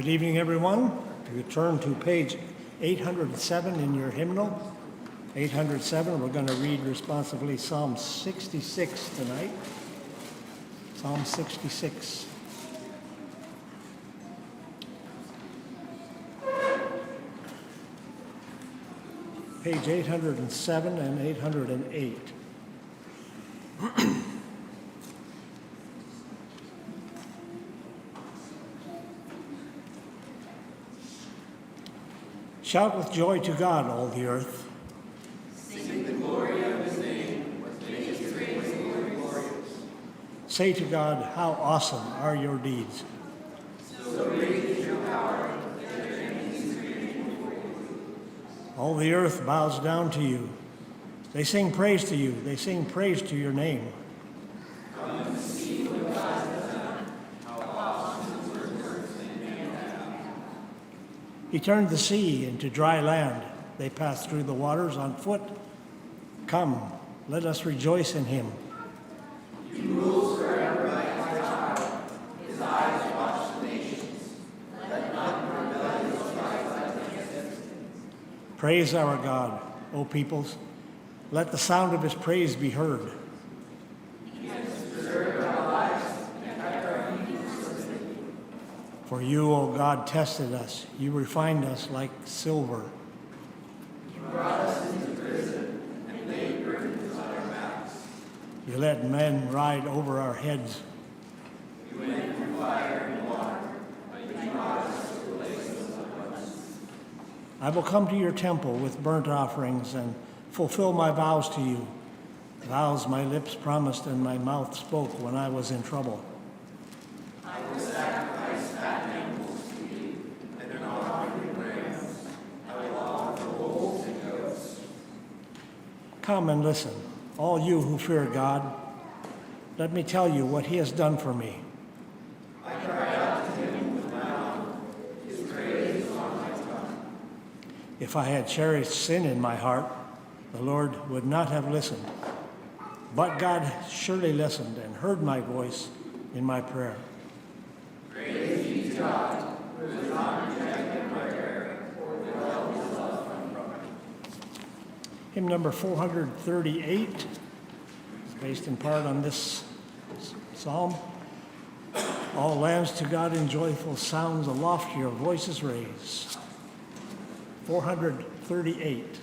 Good evening, everyone. You turn to page 807 in your hymnal. 807, we're going to read responsively Psalm 66 tonight. Psalm 66. Page 807 and 808. Shout with joy to God, all the earth. Sing the glory of his name, make his praise glorious. Say to God, how awesome are your deeds. So great is your power, that your enemies created before you. All the earth bows down to you. They sing praise to you. They sing praise to your name. Come and see what God has done, how awesome his works and man has done. He turned the sea into dry land. They passed through the waters on foot. Come, let us rejoice in him. He rules forever by his power. His eyes watch the nations. Let not the rebellious rise up against him. Praise our God, O peoples. Let the sound of his praise be heard. He has preserved our lives and kept our feet. For you, O God, tested us. You refined us like silver. You brought us into prison and laid burdens on our backs. You let men ride over our heads. You went through fire and water, but you brought us to a place of rest. I will come to your temple with burnt offerings and fulfill my vows to you, vows my lips promised and my mouth spoke when I was in trouble. I will sacrifice fat animals to you, and not offering rams. I will offer bulls and goats. Come and listen, all you who fear God. Let me tell you what he has done for me. I cry out to him with my mouth. His praise is on my tongue. If I had cherished sin in my heart, the Lord would not have listened. But God surely listened and heard my voice in my prayer. Praise be to God, who has not rejected my prayer or withheld his love from me. Hymn number 438 is based in part on this psalm. All lands to God in joyful sounds, aloft your voices raise. 438.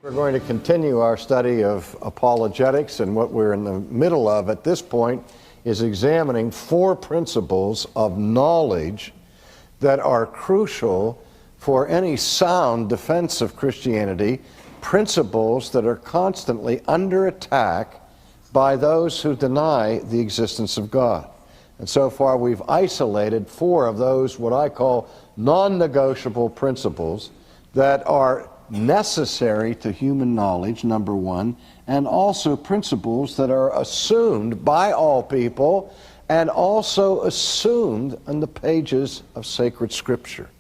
We're going to continue our study of apologetics, and what we're in the middle of at this point is examining 4 principles of knowledge that are crucial for any sound defense of Christianity, principles that are constantly under attack by those who deny the existence of God. And so far we've isolated 4 of those, what I call non-negotiable principles, that are necessary to human knowledge, number 1, and also principles that are assumed by all people and also assumed in the pages of sacred Scripture.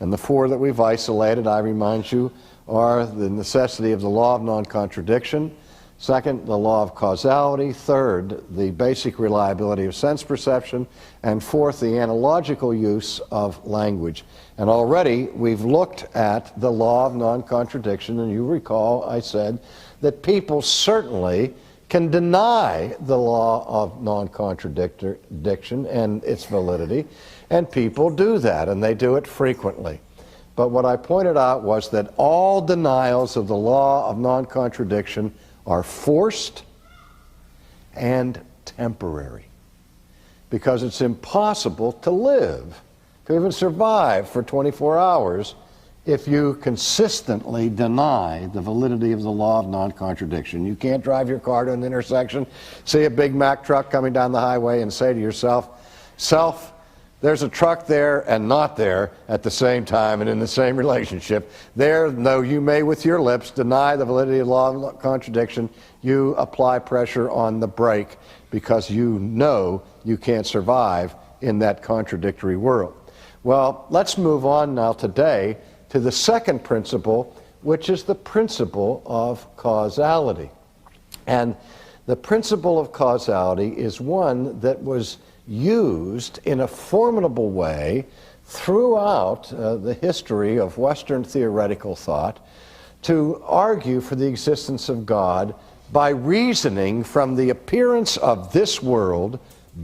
And the 4 that we've isolated, I remind you, are the necessity of the law of non-contradiction, second, the law of causality, third, the basic reliability of sense perception, and fourth, the analogical use of language. And already we've looked at the law of non-contradiction, and you recall I said that people certainly can deny the law of non-contradiction and its validity, and people do that, and they do it frequently. But what I pointed out was that all denials of the law of non-contradiction are forced and temporary, because it's impossible to live, to even survive for 24 hours if you consistently deny the validity of the law of non-contradiction. You can't drive your car to an intersection, see a Big Mac truck coming down the highway and say to yourself, "Self, there's a truck there and not there at the same time and in the same relationship. There, though you may with your lips deny the validity of the law of contradiction, you apply pressure on the brake because you know you can't survive in that contradictory world." Well, let's move on now today to the second principle, which is the principle of causality. And the principle of causality is one that was used in a formidable way throughout the history of Western theoretical thought to argue for the existence of God by reasoning from the appearance of this world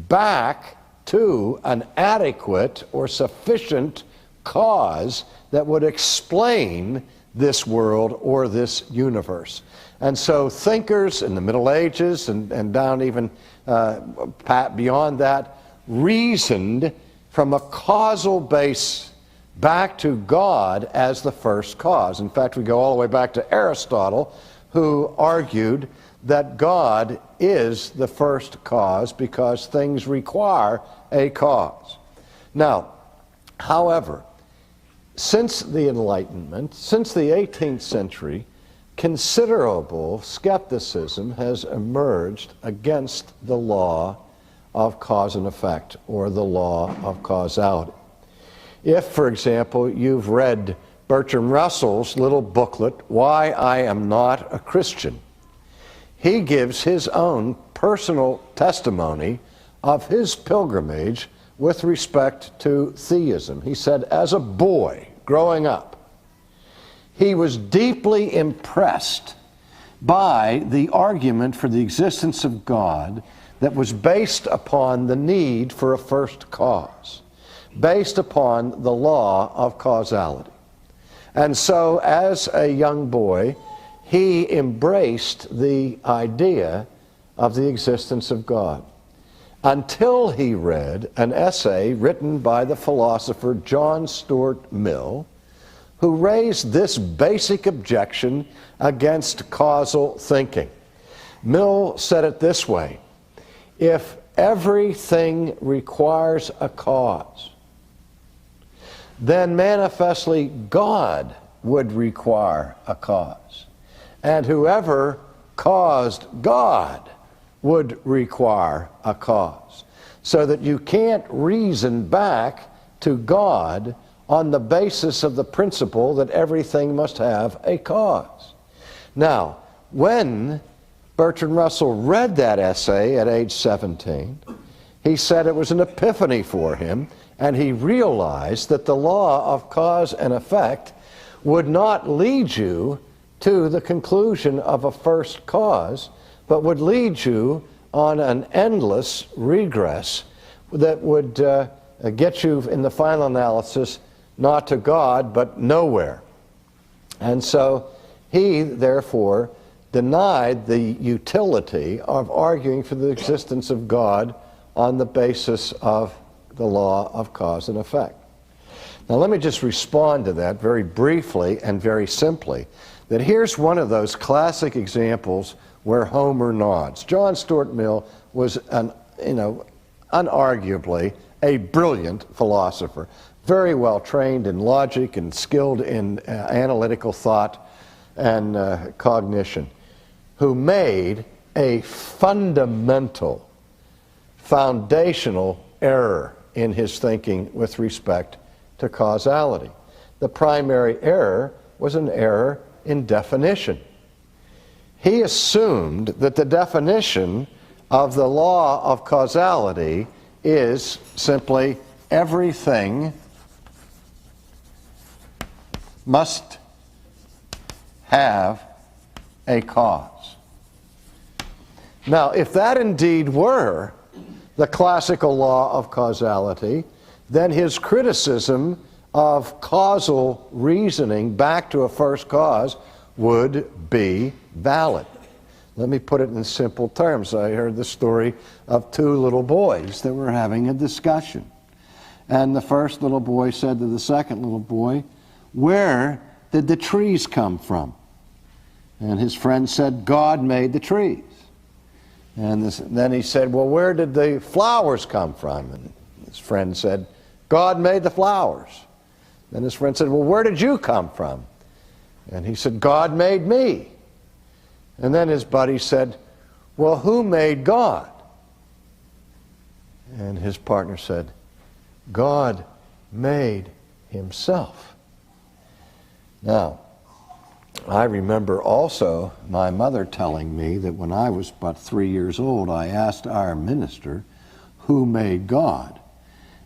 back to an adequate or sufficient cause that would explain this world or this universe. And so thinkers in the Middle Ages and down even beyond that reasoned from a causal base back to God as the first cause. In fact, we go all the way back to Aristotle, who argued that God is the first cause because things require a cause. Now, however, since the Enlightenment, since the 18th century, considerable skepticism has emerged against the law of cause and effect, or the law of causality. If, for example, you've read Bertrand Russell's little booklet, Why I Am Not a Christian, he gives his own personal testimony of his pilgrimage with respect to theism. He said, as a boy growing up, he was deeply impressed by the argument for the existence of God that was based upon the need for a first cause, based upon the law of causality. And so, as a young boy, he embraced the idea of the existence of God, until he read an essay written by the philosopher John Stuart Mill, who raised this basic objection against causal thinking. Mill said it this way: if everything requires a cause, then manifestly God would require a cause. And whoever caused God would require a cause. So that you can't reason back to God on the basis of the principle that everything must have a cause. Now, when Bertrand Russell read that essay at age 17, he said it was an epiphany for him, and he realized that the law of cause and effect would not lead you to the conclusion of a first cause, but would lead you on an endless regress that would get you in the final analysis not to God, but nowhere. And so He, therefore, denied the utility of arguing for the existence of God on the basis of the law of cause and effect. Now let me just respond to that very briefly and very simply, that here's one of those classic examples where Homer nods. John Stuart Mill was unarguably a brilliant philosopher, very well trained in logic and skilled in analytical thought and cognition, who made a fundamental, foundational error in his thinking with respect to causality. The primary error was an error in definition. He assumed that the definition of the law of causality is simply everything must have a cause. Now, if that indeed were the classical law of causality, then his criticism of causal reasoning back to a first cause would be valid. Let me put it in simple terms. I heard the story of two little boys that were having a discussion. And the first little boy said to the second little boy, "Where did the trees come from?" And his friend said, "God made the trees." And then he said, "Well, where did the flowers come from?" And his friend said, "God made the flowers." Then his friend said, "Well, where did you come from?" And he said, "God made me." And then his buddy said, "Well, who made God?" And his partner said, "God made himself." Now, I remember also my mother telling me that when I was about 3 years old, I asked our minister, "Who made God?"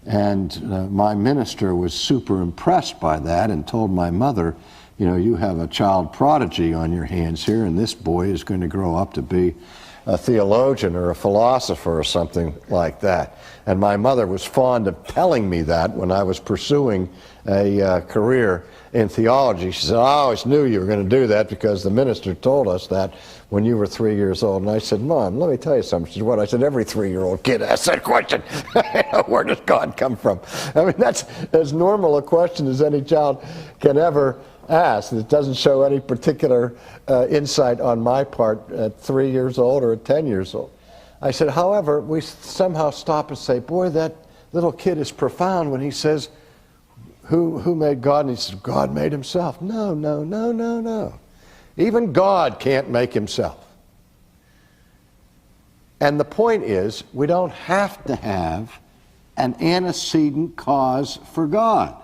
And my minister was super impressed by that and told my mother, "You know, you have a child prodigy on your hands here, and this boy is going to grow up to be a theologian or a philosopher or something like that." And my mother was fond of telling me that when I was pursuing a career in theology. She said, "I always knew you were going to do that because the minister told us that when you were 3 years old." And I said, "Mom, let me tell you something." She said, "What?" I said, "Every 3-year-old kid asks that question. Where does God come from?" I mean, that's as normal a question as any child can ever ask. It doesn't show any particular insight on my part at 3 years old or at 10 years old. I said, however, we somehow stop and say, "Boy, that little kid is profound when he says, who made God?" And he says, "God made himself." No, no, no, no, no. Even God can't make himself. And the point is, we don't have to have an antecedent cause for God.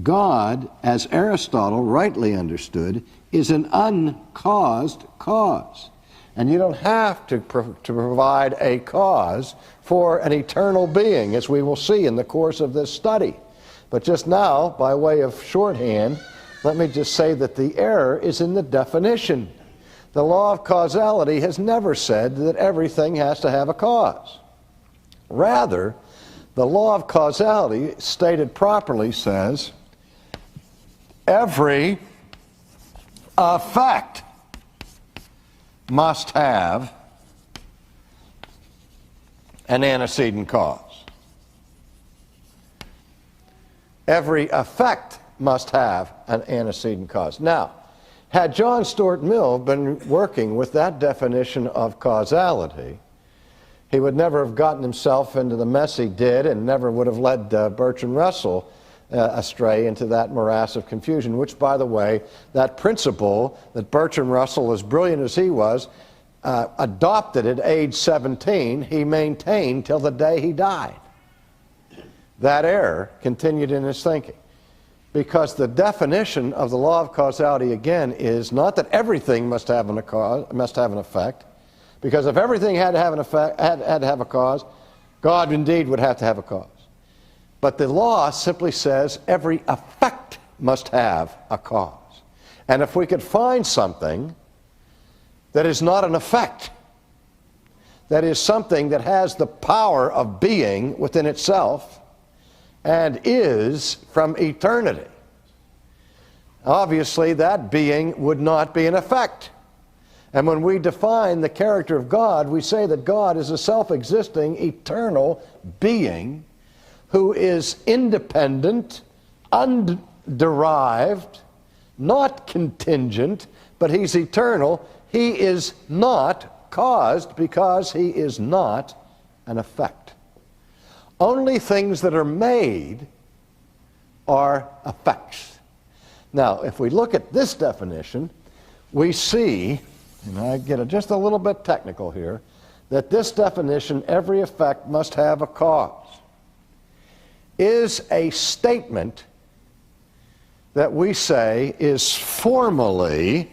God, as Aristotle rightly understood, is an uncaused cause. And you don't have to provide a cause for an eternal being, as we will see in the course of this study. But just now, by way of shorthand, let me just say that the error is in the definition. The law of causality has never said that everything has to have a cause. Rather, the law of causality, stated properly, says every effect must have an antecedent cause. Every effect must have an antecedent cause. Now, had John Stuart Mill been working with that definition of causality, he would never have gotten himself into the mess he did and never would have led Bertrand Russell astray into that morass of confusion, which, by the way, that principle that Bertrand Russell, as brilliant as he was, adopted at age 17, he maintained till the day he died. That error continued in his thinking. Because the definition of the law of causality, again, is not that everything must have an effect, because if everything had to have an effect, had to have a cause, God indeed would have to have a cause. But the law simply says every effect must have a cause. And if we could find something that is not an effect, that is something that has the power of being within itself and is from eternity, obviously that being would not be an effect. And when we define the character of God, we say that God is a self-existing, eternal being who is independent, underived, not contingent, but he's eternal. He is not caused because he is not an effect. Only things that are made are effects. Now, if we look at this definition, we see, and I get just a little bit technical here, that this definition, every effect must have a cause, is a statement that we say is formally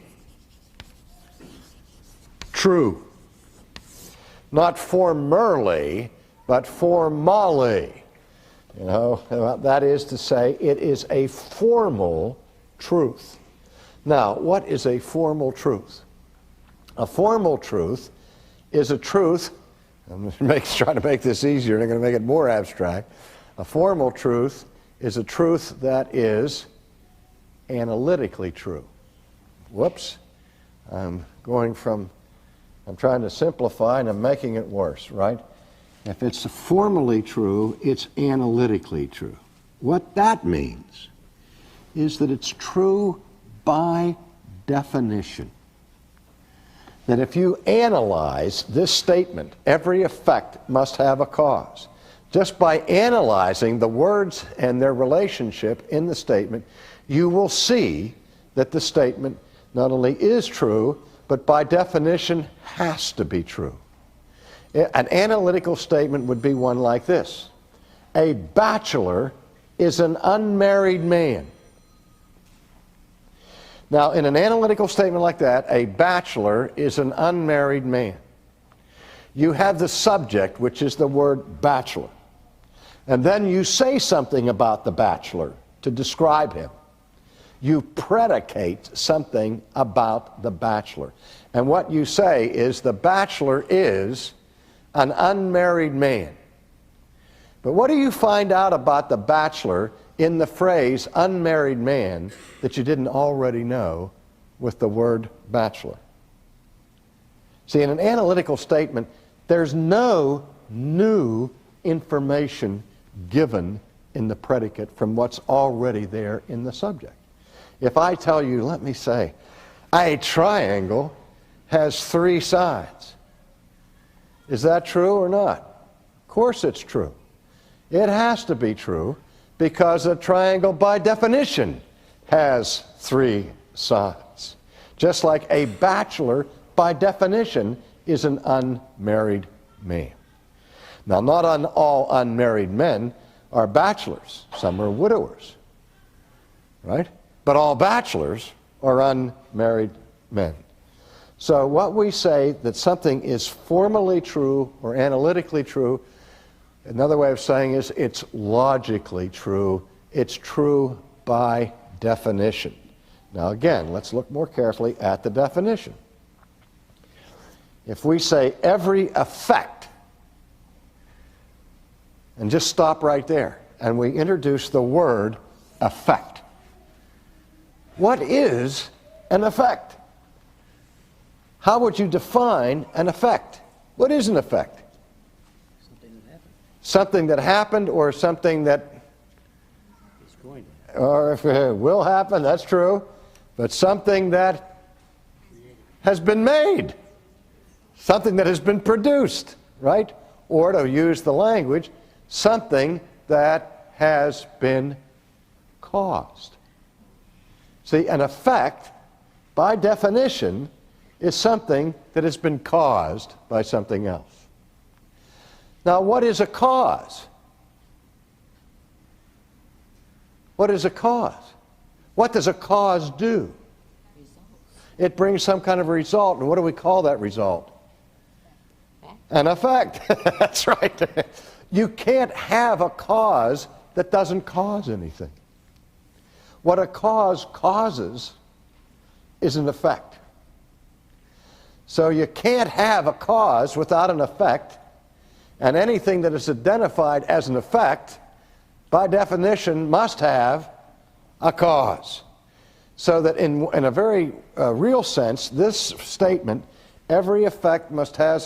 true. Not formerly, but formally. You know, that is to say, it is a formal truth. Now, what is a formal truth? A formal truth is a truth, I'm trying to make this easier, and I'm going to make it more abstract. A formal truth is a truth that is analytically true. Whoops. I'm trying to simplify and I'm making it worse, right? If it's formally true, it's analytically true. What that means is that it's true by definition. That if you analyze this statement, every effect must have a cause. Just by analyzing the words and their relationship in the statement, you will see that the statement not only is true, but by definition has to be true. An analytical statement would be one like this: a bachelor is an unmarried man. Now, in an analytical statement like that, a bachelor is an unmarried man. You have the subject, which is the word bachelor. And then you say something about the bachelor to describe him. You predicate something about the bachelor. And what you say is the bachelor is an unmarried man. But what do you find out about the bachelor in the phrase unmarried man that you didn't already know with the word bachelor? See, in an analytical statement, there's no new information given in the predicate from what's already there in the subject. If I tell you, let me say, a triangle has 3 sides. Is that true or not? Of course it's true. It has to be true because a triangle by definition has 3 sides. Just like a bachelor by definition is an unmarried man. Now, not all unmarried men are bachelors. Some are widowers, right? But all bachelors are unmarried men. So what we say that something is formally true or analytically true, another way of saying is it's logically true. It's true by definition. Now again, let's look more carefully at the definition. If we say every effect, and just stop right there, and we introduce the word effect. What is an effect? How would you define an effect? What is an effect? Something that happened. Something that happened, or something that It's going to. or if it will happen, that's true, but something that has been made, something that has been produced, right? Or to use the language, something that has been caused. See, an effect, by definition, is something that has been caused by something else. Now, what is a cause? What is a cause? What does a cause do? It brings some kind of result. And what do we call that result? An effect. That's right. You can't have a cause that doesn't cause anything. What a cause causes is an effect. So you can't have a cause without an effect, and anything that is identified as an effect, by definition, must have a cause. So that in a very real sense, this statement, every effect must have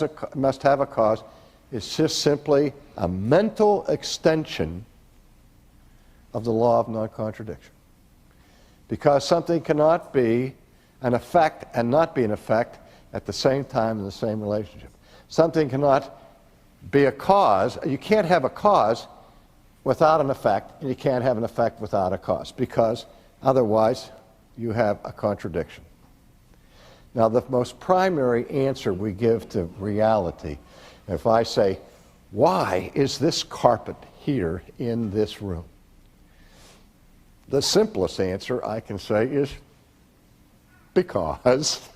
a cause, is just simply a mental extension of the law of non-contradiction. Because something cannot be an effect and not be an effect at the same time in the same relationship. Something cannot be a cause. You can't have a cause without an effect, and you can't have an effect without a cause, because otherwise you have a contradiction. Now, the most primary answer we give to reality, if I say, why is this carpet here in this room? The simplest answer I can say is, because.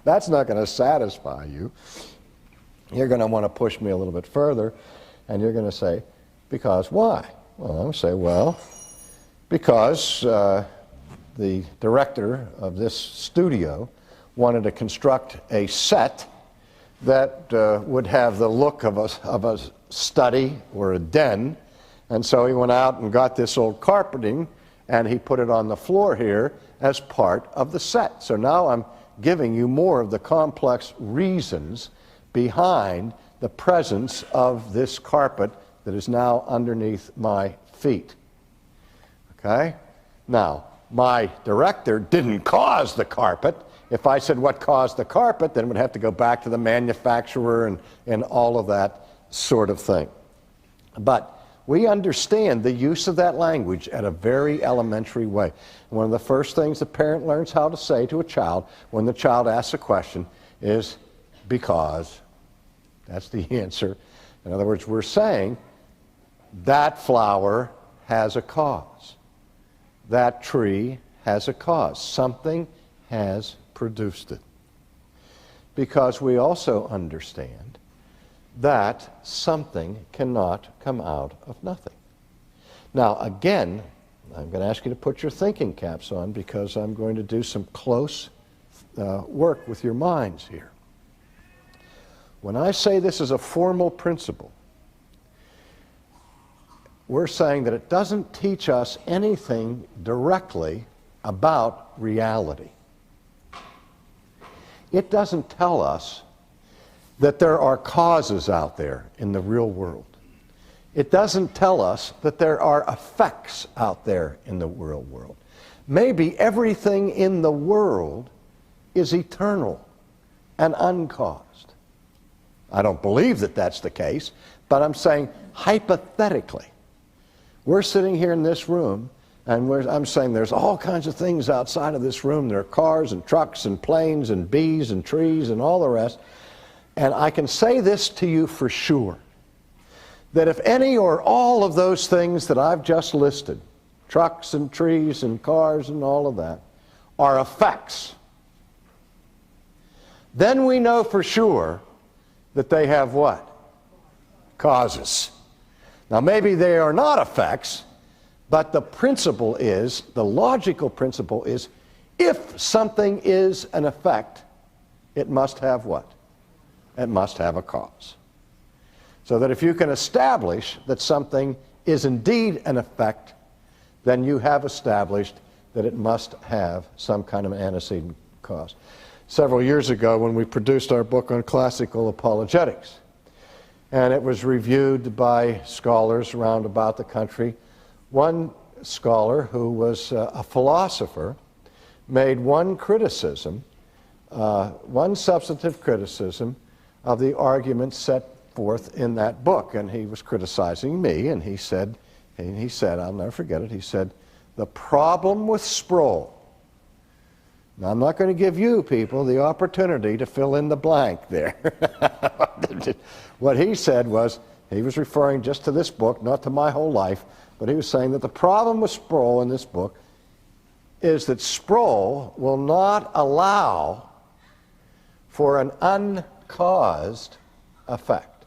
That's not going to satisfy you. You're going to want to push me a little bit further, and you're going to say, because why? Well, I'm going to say, well, because the director of this studio wanted to construct a set that would have the look of a study or a den, and so he went out and got this old carpeting and he put it on the floor here as part of the set. So now I'm giving you more of the complex reasons behind the presence of this carpet that is now underneath my feet. Okay? Now, my director didn't cause the carpet. If I said what caused the carpet, then we'd have to go back to the manufacturer and all of that sort of thing. But we understand the use of that language at a very elementary way. One of the first things a parent learns how to say to a child when the child asks a question is, because. That's the answer. In other words, we're saying that flower has a cause. That tree has a cause. Something has produced it. Because we also understand that something cannot come out of nothing. Now, again, I'm going to ask you to put your thinking caps on, because I'm going to do some close work with your minds here. When I say this is a formal principle, we're saying that it doesn't teach us anything directly about reality. It doesn't tell us that there are causes out there in the real world. It doesn't tell us that there are effects out there in the real world. Maybe everything in the world is eternal and uncaused. I don't believe that that's the case, but I'm saying hypothetically. We're sitting here in this room, and I'm saying there's all kinds of things outside of this room. There are cars and trucks and planes and bees and trees and all the rest. And I can say this to you for sure, that if any or all of those things that I've just listed, trucks and trees and cars and all of that, are effects, then we know for sure that they have what? Causes. Now, maybe they are not effects, but the principle is, the logical principle is, if something is an effect, it must have what? It must have a cause. So that if you can establish that something is indeed an effect, then you have established that it must have some kind of antecedent cause. Several years ago, when we produced our book on classical apologetics, and it was reviewed by scholars around about the country, one scholar who was a philosopher made one criticism, one substantive criticism of the arguments set forth in that book. And he was criticizing me, and he said, I'll never forget it, he said, the problem with Sproul. Now, I'm not going to give you people the opportunity to fill in the blank there. What he said was, he was referring just to this book, not to my whole life, but he was saying that the problem with Sproul in this book is that Sproul will not allow for an uncaused effect.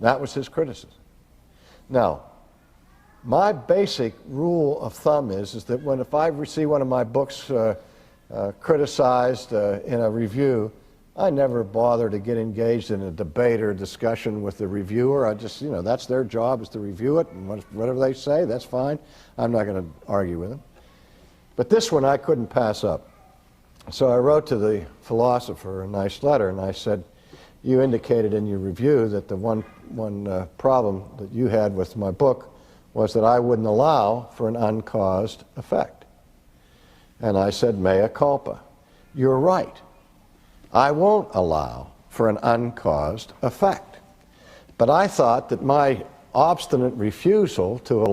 That was his criticism. Now, my basic rule of thumb is that if I see one of my books criticized in a review, I never bother to get engaged in a debate or discussion with the reviewer. I just, that's their job, is to review it, and whatever they say, that's fine. I'm not going to argue with them. But this one I couldn't pass up. So I wrote to the philosopher a nice letter, and I said, you indicated in your review that the one problem that you had with my book was that I wouldn't allow for an uncaused effect. And I said, mea culpa. You're right. I won't allow for an uncaused effect. But I thought that my obstinate refusal to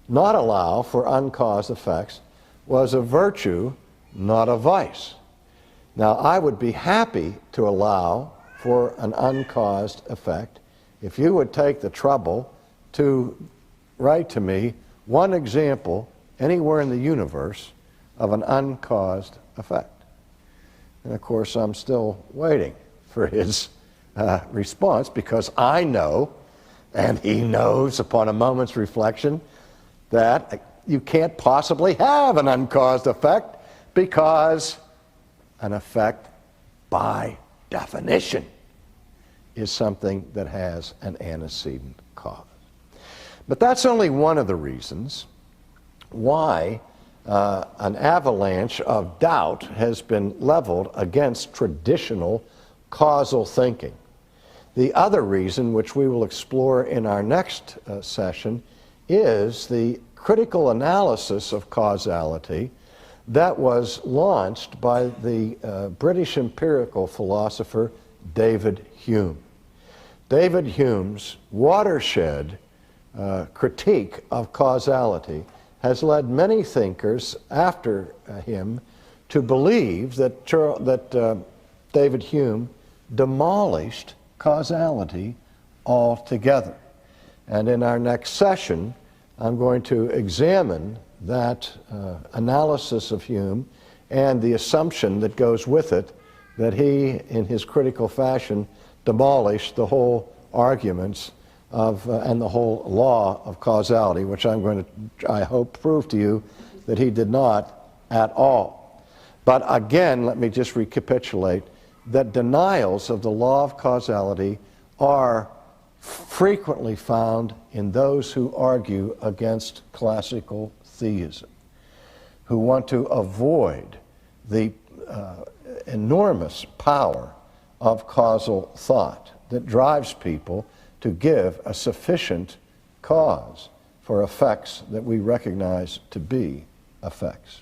not allow for uncaused effects was a virtue, not a vice. Now, I would be happy to allow for an uncaused effect if you would take the trouble to write to me one example anywhere in the universe of an uncaused effect. And of course, I'm still waiting for his response, because I know, and he knows upon a moment's reflection, that you can't possibly have an uncaused effect, because an effect, by definition, is something that has an antecedent cause. But that's only one of the reasons why an avalanche of doubt has been leveled against traditional causal thinking. The other reason, which we will explore in our next session, is the critical analysis of causality that was launched by the British empirical philosopher David Hume. David Hume's watershed critique of causality has led many thinkers after him to believe that David Hume demolished causality altogether. And in our next session, I'm going to examine that analysis of Hume and the assumption that goes with it, that he, in his critical fashion, demolished the whole arguments of and the whole law of causality, which I'm going to, I hope, prove to you that he did not at all. But again, let me just recapitulate that denials of the law of causality are frequently found in those who argue against classical theism, who want to avoid the enormous power of causal thought that drives people to give a sufficient cause for effects that we recognize to be effects.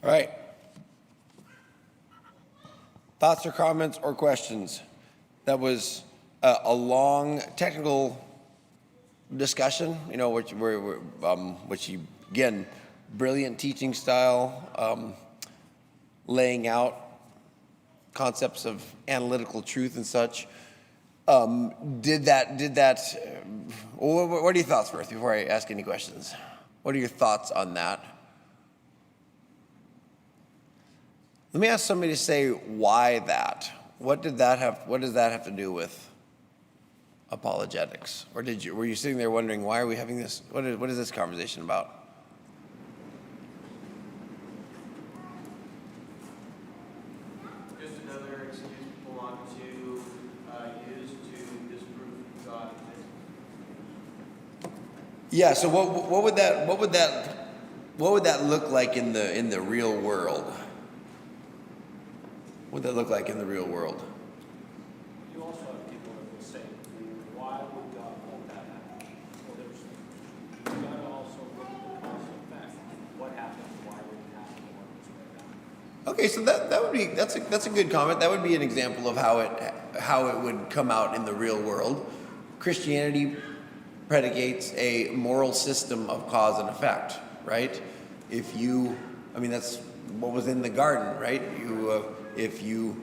All right. Thoughts or comments or questions? That was a long technical discussion, you know, which you, again, brilliant teaching style, laying out concepts of analytical truth and such. What are your thoughts first before I ask any questions? What are your thoughts on that? Let me ask somebody to say why that. What does that have to do with apologetics? Or were you sitting there wondering, why are we having this? What is this conversation about? Just another excuse people want to use to disprove God exists. Yeah. So what would that look like in the real world? What would that look like in the real world? You also have people that will say, why would God let that happen? Well, you've got to also look at the cause and effect. What happened? Why would it happen? What was right now? Okay, so that would be that's a good comment. That would be an example of how it would come out in the real world. Christianity predicates a moral system of cause and effect, right? That's what was in the garden, right? If you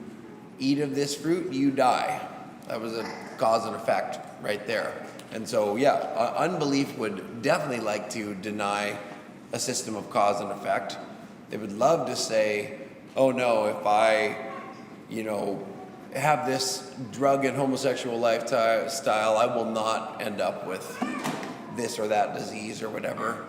eat of this fruit, you die. That was a cause and effect right there. And so, yeah, unbelief would definitely like to deny a system of cause and effect. They would love to say, oh no, if I, have this drug and homosexual lifestyle, I will not end up with this or that disease or whatever.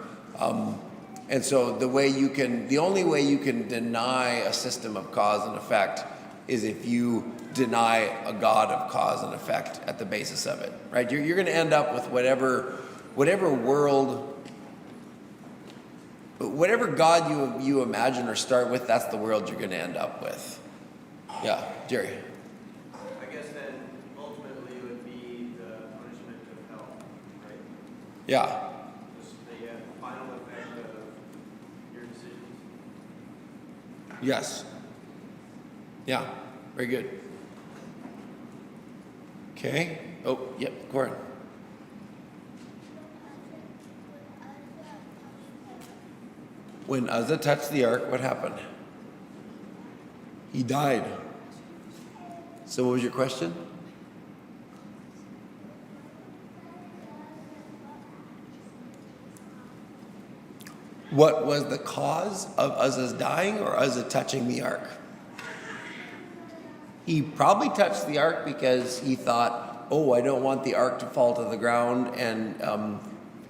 And And so the only way you can deny a system of cause and effect is if you deny a God of cause and effect at the basis of it, right? You're going to end up with whatever world, whatever God you imagine or start with, that's the world you're going to end up with. Yeah, Jerry. I guess then ultimately it would be the punishment of hell, right? Yeah. Just the final effect of your decisions. Yes. Yeah. Very good. Okay. Oh, yep. Corin. When Uzzah touched the ark, what happened? He died. So what was your question? What was the cause of Uzzah's dying or Uzzah touching the ark? He probably touched the ark because he thought, oh, I don't want the ark to fall to the ground and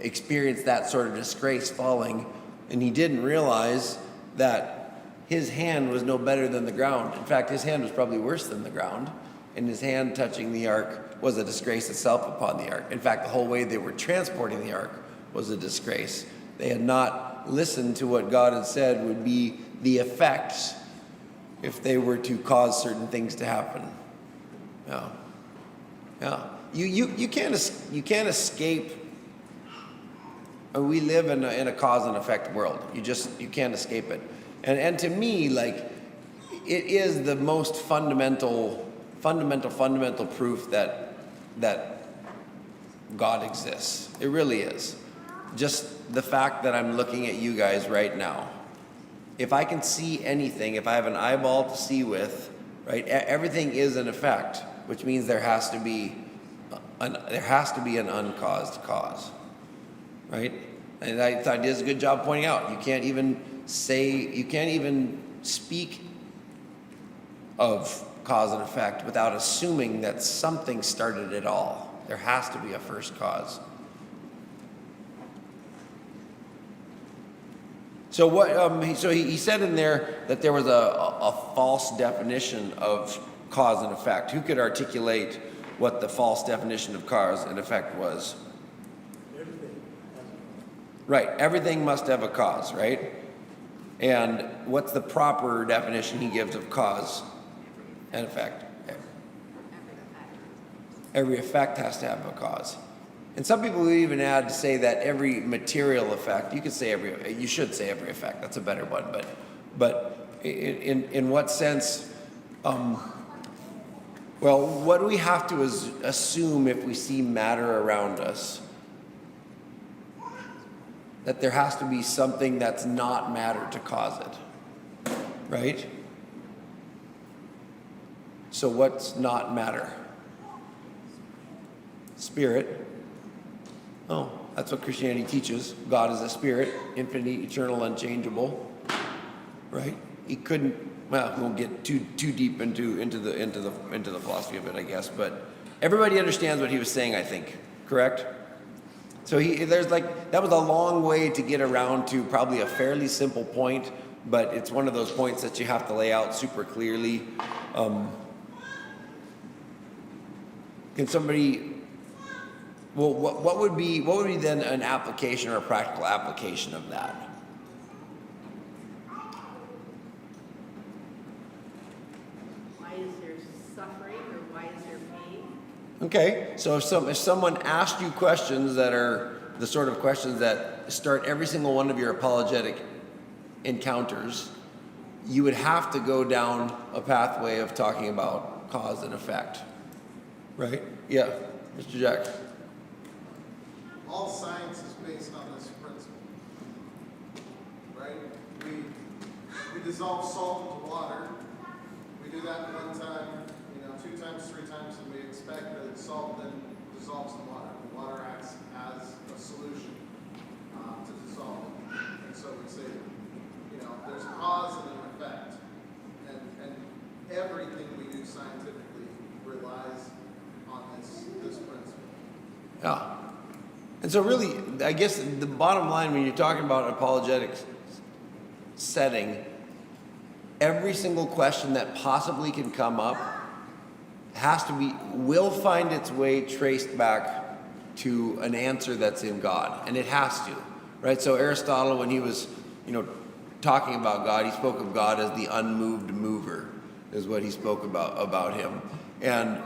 experience that sort of disgrace falling. And he didn't realize that his hand was no better than the ground. In fact, his hand was probably worse than the ground. And his hand touching the ark was a disgrace itself upon the ark. In fact, the whole way they were transporting the ark was a disgrace. They had not listened to what God had said would be the effects if they were to cause certain things to happen. Yeah. Yeah. You can't escape. We live in a cause and effect world. You can't escape it. And to me, like, it is the most fundamental proof that God exists. It really is. Just the fact that I'm looking at you guys right now. If I can see anything, if I have an eyeball to see with, right, everything is an effect, which means there has to be an uncaused cause, right? And I thought he did a good job pointing out, you can't even speak of cause and effect without assuming that something started it all. There has to be a first cause. So he said in there that there was a false definition of cause and effect. Who could articulate what the false definition of cause and effect was? Right, everything must have a cause, right? And what's the proper definition he gives of cause and effect? Every effect has to have a cause. And some people would even add to say that every material effect, you should say every effect, that's a better one, but in what sense, what do we have to assume if we see matter around us? That there has to be something that's not matter to cause it, right? So what's not matter? Spirit. Oh, that's what Christianity teaches. God is a spirit, infinite, eternal, unchangeable. Right? He couldn't. Well, we won't get too deep into the philosophy of it, I guess. But everybody understands what he was saying, I think. Correct? So that was a long way to get around to probably a fairly simple point, but it's one of those points that you have to lay out super clearly. Can somebody? Well, what would be then an application or a practical application of that? Why is there suffering or why is there pain? Okay, so if someone asked you questions that are the sort of questions that start every single one of your apologetic encounters, you would have to go down a pathway of talking about cause and effect. Right? Yeah, Mr. Jack. All science is based on this principle, right? We dissolve salt into water. We do that one time, 2 times, 3 times, and we expect that the salt then dissolves in water. The water acts as a solution to dissolve it. And so we say, there's a cause and an effect. And everything we do scientifically relies on this principle. Yeah. And so really, I guess the bottom line when you're talking about apologetics setting, every single question that possibly can come up will find its way traced back to an answer that's in God, and it has to, right? So Aristotle, when he was, talking about God, he spoke of God as the unmoved mover, is what he spoke about him. And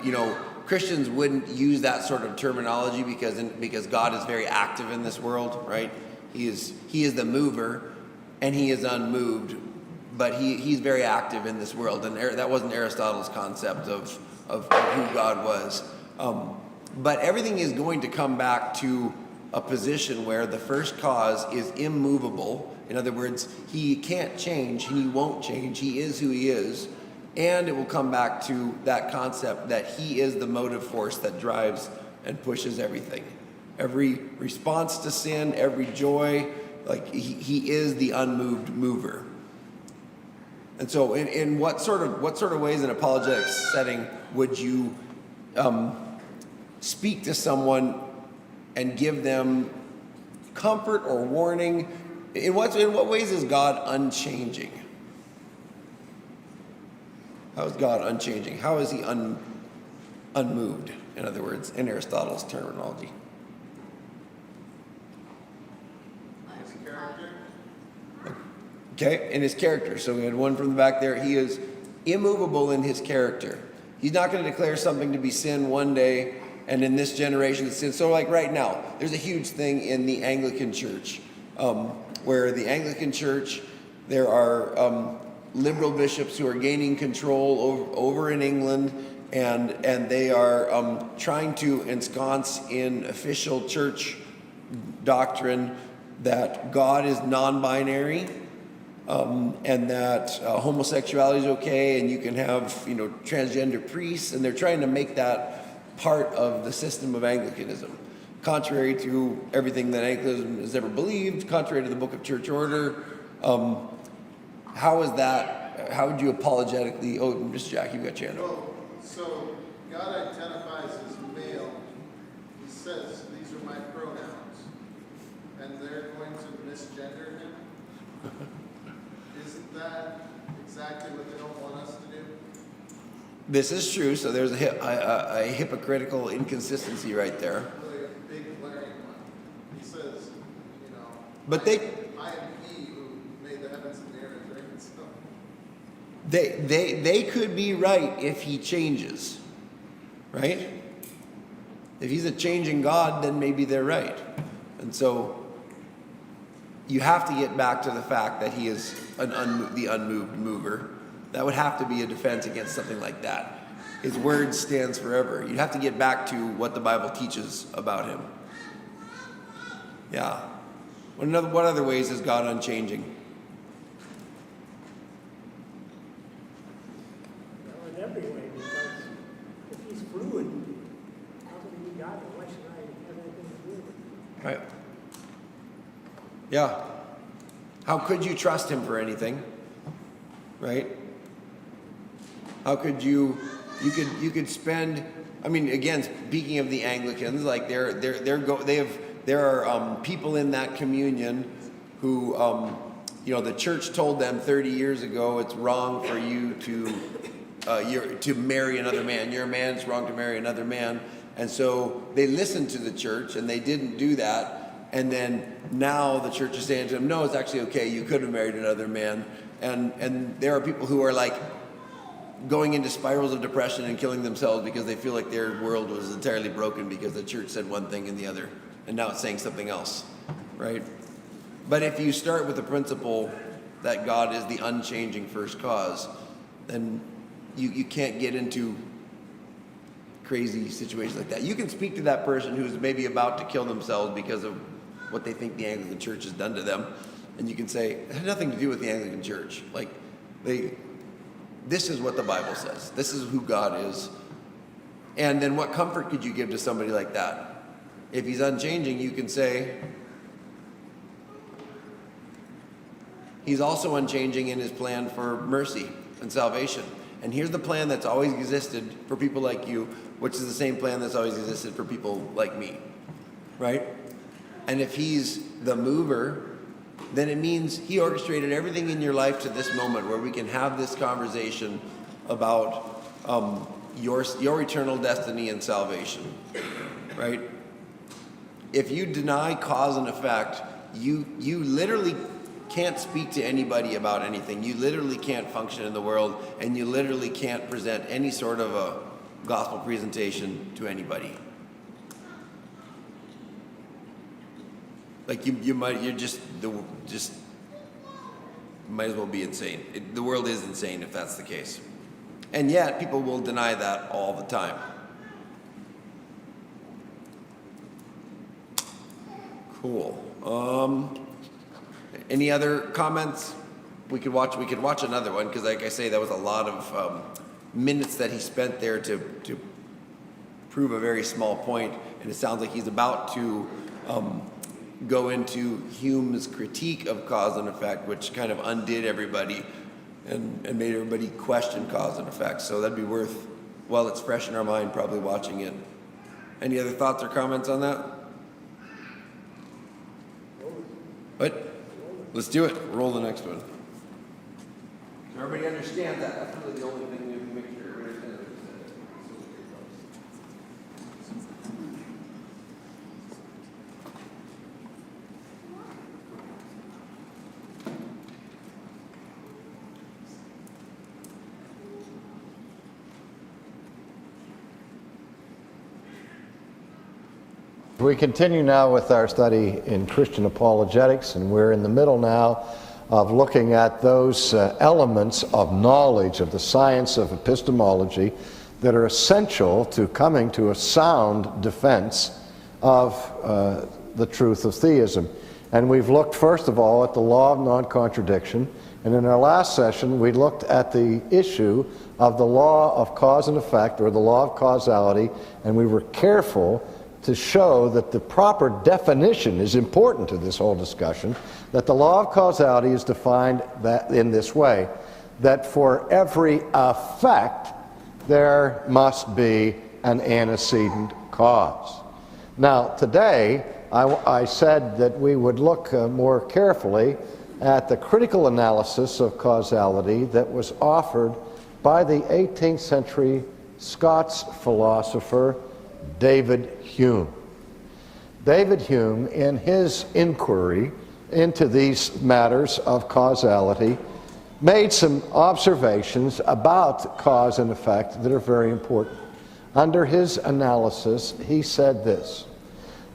Christians wouldn't use that sort of terminology because God is very active in this world, right? He is the mover, and he is unmoved, but he's very active in this world, and that wasn't Aristotle's concept of who God was. But everything is going to come back to a position where the first cause is immovable. In other words, he can't change, and he won't change. He is who he is. And it will come back to that concept that he is the motive force that drives and pushes everything. Every response to sin, every joy, like he is the unmoved mover. And so in what sort of ways in apologetics setting would you speak to someone and give them comfort or warning? In what ways is God unchanging? How is God unchanging? How is he unmoved, in other words, in Aristotle's terminology? His character. Okay, in his character. So we had one from the back there. He is immovable in his character. He's not going to declare something to be sin one day, and in this generation it's sin. So like right now, there's a huge thing in the Anglican Church, where the Anglican Church, there are liberal bishops who are gaining control over in England, and they are trying to ensconce in official church doctrine that God is non-binary, and that homosexuality is okay, and you can have transgender priests, and they're trying to make that part of the system of Anglicanism, contrary to everything that Anglicanism has ever believed, contrary to the Book of Church Order. How is that? How would you apologetically? Oh, Mr. Jack, you've got your hand up. Well, so God identifies as male. He says, these are my pronouns. And they're going to misgender him. Isn't that exactly what they don't want us to do? This is true. So there's a hypocritical inconsistency right there. Really a big glaring one. He says, But I am he who made the heavens and the earth, right? So, They could be right if he changes, right? If he's a changing God, then maybe they're right. And so you have to get back to the fact that he is the unmoved mover. That would have to be a defense against something like that. His word stands forever. You'd have to get back to what the Bible teaches about him. Yeah. What other ways is God unchanging? Well, in every way, because if he's fluid, how can he be God, and why should I have anything to do with it? Right. Yeah. How could you trust him for anything? Right? How could you could spend, I mean, again, speaking of the Anglicans, like there are people in that communion who the church told them 30 years ago it's wrong for you to marry another man. You're a man, it's wrong to marry another man. And so they listened to the church and they didn't do that. And then now the church is saying to them, no, it's actually okay. You could have married another man. And there are people who are like going into spirals of depression and killing themselves because they feel like their world was entirely broken because the church said one thing and the other, and now it's saying something else, right? But if you start with the principle that God is the unchanging first cause, then you can't get into crazy situations like that. You can speak to that person who's maybe about to kill themselves because of what they think the Anglican Church has done to them, and you can say, it had nothing to do with the Anglican Church. Like, this is what the Bible says. This is who God is. And then what comfort could you give to somebody like that? If he's unchanging, you can say, he's also unchanging in his plan for mercy and salvation. And here's the plan that's always existed for people like you, which is the same plan that's always existed for people like me, right? And if he's the mover, then it means he orchestrated everything in your life to this moment where we can have this conversation about your eternal destiny and salvation, right? If you deny cause and effect, you literally can't speak to anybody about anything. You literally can't function in the world, and you literally can't present any sort of a gospel presentation to anybody. Like you might as well be insane. The world is insane if that's the case. And yet, people will deny that all the time. Cool. Any other comments? We could watch another one, because like I say, that was a lot of minutes that he spent there to prove a very small point, and it sounds like he's about to go into Hume's critique of cause and effect, which kind of undid everybody and made everybody question cause and effect. So that'd be worth, while it's fresh in our mind, probably watching it. Any other thoughts or comments on that? What? Let's do it. Roll the next one. So everybody understands that. That's really the only thing we have to make sure everybody understands. We continue now with our study in Christian apologetics, and we're in the middle now of looking at those elements of knowledge of the science of epistemology that are essential to coming to a sound defense of the truth of theism. And we've looked first of all at the law of non-contradiction, and in our last session we looked at the issue of the law of cause and effect, or the law of causality, and we were careful to show that the proper definition is important to this whole discussion, that the law of causality is defined that in this way, that for every effect there must be an antecedent cause. Now today I said that we would look more carefully at the critical analysis of causality that was offered by the 18th century Scots philosopher David Hume. David Hume, in his inquiry into these matters of causality, made some observations about cause and effect that are very important. Under his analysis, he said this,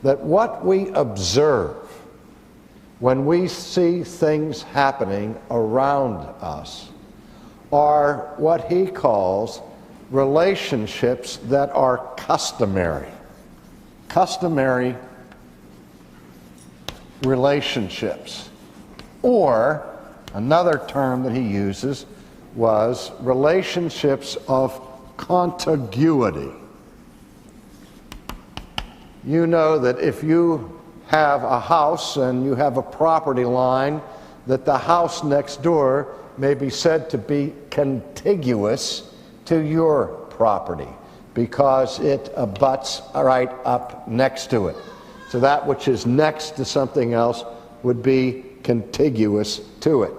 that what we observe when we see things happening around us are what he calls relationships that are customary. Customary relationships. Or another term that he uses was relationships of contiguity. You know that if you have a house and you have a property line, that the house next door may be said to be contiguous to your property because it abuts right up next to it. So that which is next to something else would be contiguous to it.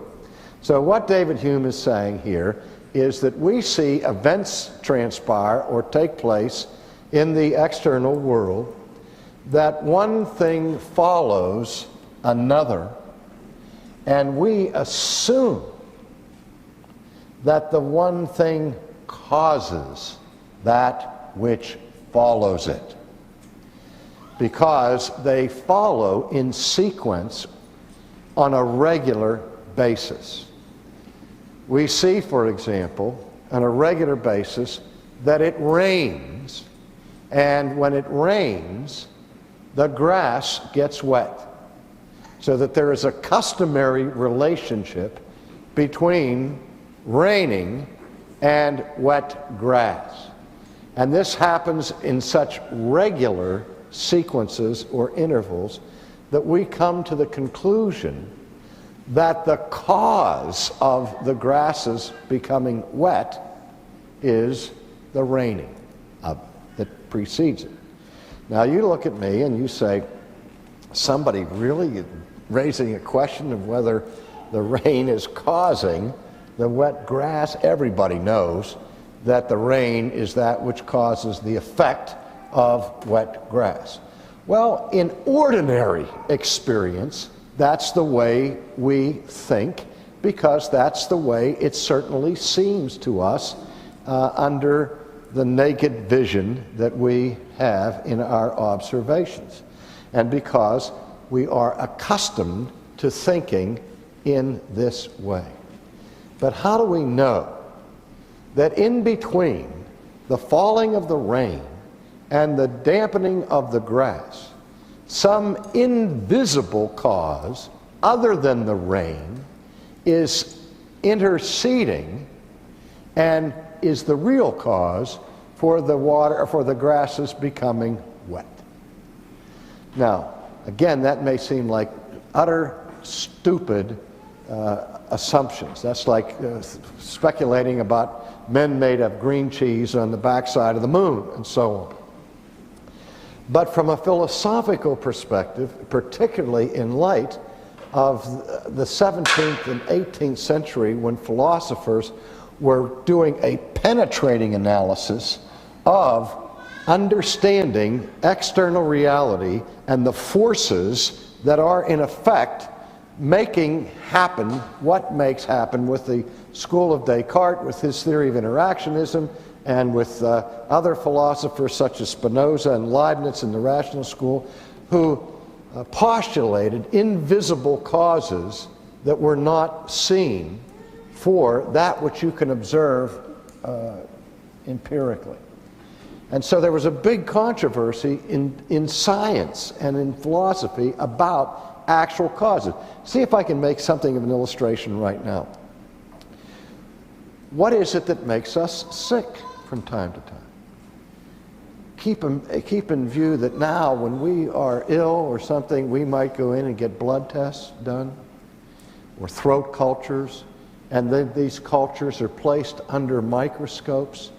So what David Hume is saying here is that we see events transpire or take place in the external world, that one thing follows another, and we assume that the one thing causes that which follows it, because they follow in sequence on a regular basis. We see, for example, on a regular basis that it rains, and when it rains, the grass gets wet, so that there is a customary relationship between raining and wet grass. And this happens in such regular sequences or intervals that we come to the conclusion that the cause of the grasses becoming wet is the raining that precedes it. Now you look at me and you say, somebody really raising a question of whether the rain is causing the wet grass. Everybody knows that the rain is that which causes the effect of wet grass. Well, in ordinary experience, that's the way we think, because that's the way it certainly seems to us under the naked vision that we have in our observations, and because we are accustomed to thinking in this way. But how do we know that in between the falling of the rain and the dampening of the grass, some invisible cause other than the rain is interceding and is the real cause for the water, for the grasses becoming wet? Now, again, that may seem like utter stupid assumptions. That's like speculating about men made of green cheese on the backside of the moon and so on. But from a philosophical perspective, particularly in light of the 17th and 18th century, when philosophers were doing a penetrating analysis of understanding external reality and the forces that are in effect making happen what makes happen, with the school of Descartes, with his theory of interactionism, and with other philosophers such as Spinoza and Leibniz in the rational school, who postulated invisible causes that were not seen for that which you can observe empirically. And so there was a big controversy in science and in philosophy about actual causes. See if I can make something of an illustration right now. What is it that makes us sick from time to time? Keep in view that now when we are ill or something, we might go in and get blood tests done or throat cultures, and then these cultures are placed under microscopes,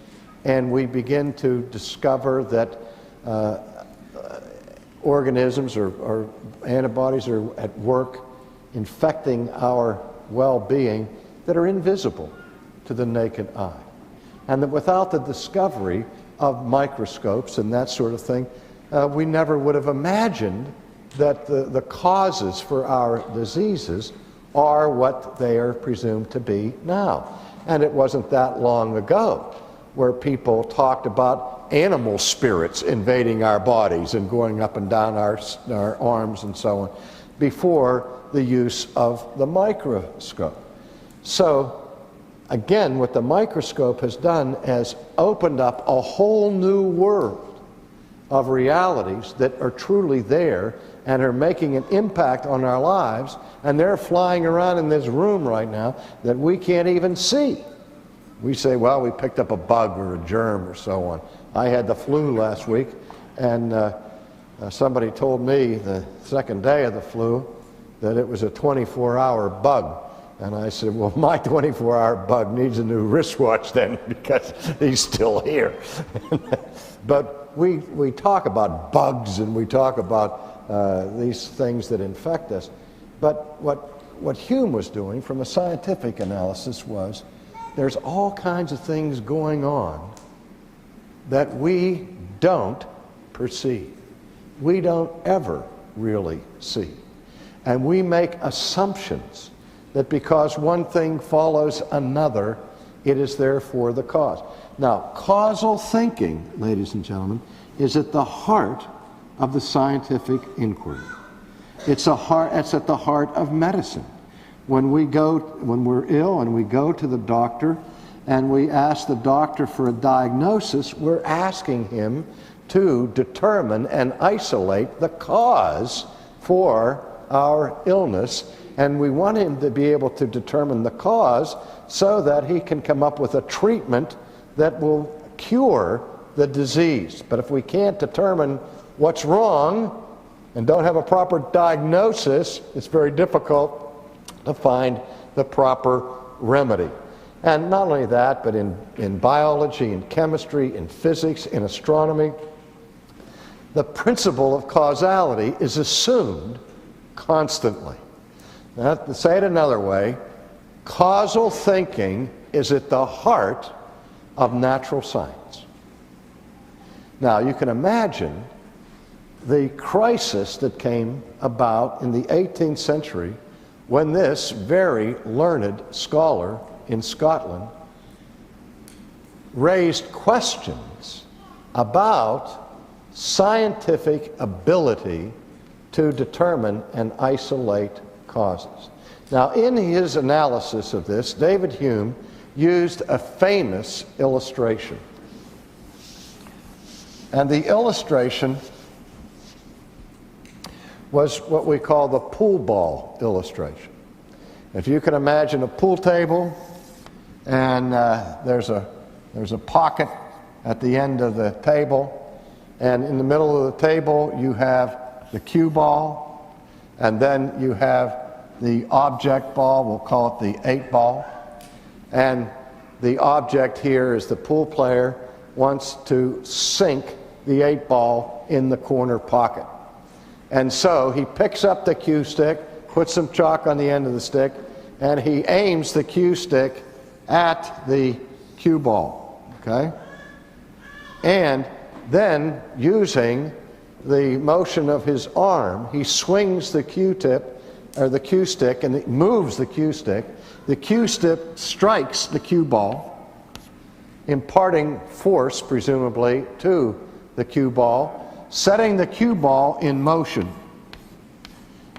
and we begin to discover that organisms or antibodies are at work infecting our well-being that are invisible to the naked eye. And that without the discovery of microscopes and that sort of thing, we never would have imagined that the causes for our diseases are what they are presumed to be now. And it wasn't that long ago where people talked about animal spirits invading our bodies and going up and down our arms and so on, before the use of the microscope. So, again, what the microscope has done is opened up a whole new world of realities that are truly there and are making an impact on our lives, and they're flying around in this room right now that we can't even see. We say, well, we picked up a bug or a germ or so on. I had the flu last week, and somebody told me the second day of the flu that it was a 24-hour bug. And I said, well, my 24-hour bug needs a new wristwatch then, because he's still here. But we talk about bugs and we talk about these things that infect us. But what Hume was doing from a scientific analysis was, there's all kinds of things going on that we don't perceive. We don't ever really see. And we make assumptions that because one thing follows another, it is therefore the cause. Now, causal thinking, ladies and gentlemen, is at the heart of the scientific inquiry. It's at the heart of medicine. When we're ill and we go to the doctor and we ask the doctor for a diagnosis, we're asking him to determine and isolate the cause for our illness, and we want him to be able to determine the cause so that he can come up with a treatment that will cure the disease. But if we can't determine what's wrong and don't have a proper diagnosis, it's very difficult to find the proper remedy. And not only that, but in biology, in chemistry, in physics, in astronomy, the principle of causality is assumed constantly. Now, to say it another way, causal thinking is at the heart of natural science. Now, you can imagine the crisis that came about in the 18th century when this very learned scholar in Scotland raised questions about scientific ability to determine and isolate causes. Now, in his analysis of this, David Hume used a famous illustration. And the illustration was what we call the pool ball illustration. If you can imagine a pool table, and there's a pocket at the end of the table, and in the middle of the table you have the cue ball, and then you have the object ball, we'll call it the 8 ball, and the object here is the pool player wants to sink the 8 ball in the corner pocket. And so he picks up the cue stick, puts some chalk on the end of the stick, and he aims the cue stick at the cue ball, okay? And then, using the motion of his arm, he swings the Q-tip, or the cue stick, and it moves the cue stick. The cue stick strikes the cue ball, imparting force, presumably, to the cue ball, setting the cue ball in motion.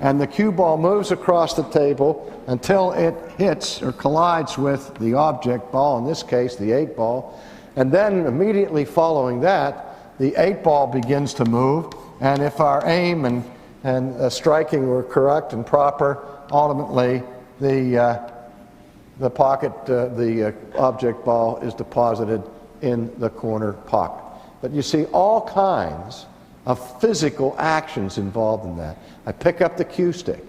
And the cue ball moves across the table until it hits or collides with the object ball, in this case the 8 ball. And then immediately following that, the 8 ball begins to move, and if our aim and striking were correct and proper, ultimately the object ball is deposited in the corner pocket. But you see all kinds of physical actions involved in that. I pick up the cue stick.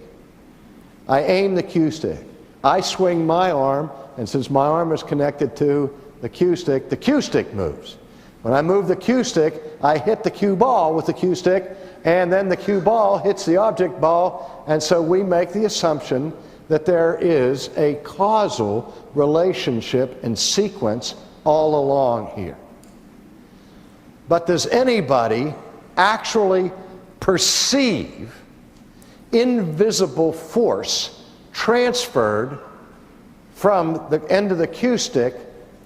I aim the cue stick. I swing my arm, and since my arm is connected to the cue stick moves. When I move the cue stick, I hit the cue ball with the cue stick, and then the cue ball hits the object ball, and so we make the assumption that there is a causal relationship and sequence all along here. But does anybody actually perceive invisible force transferred from the end of the cue stick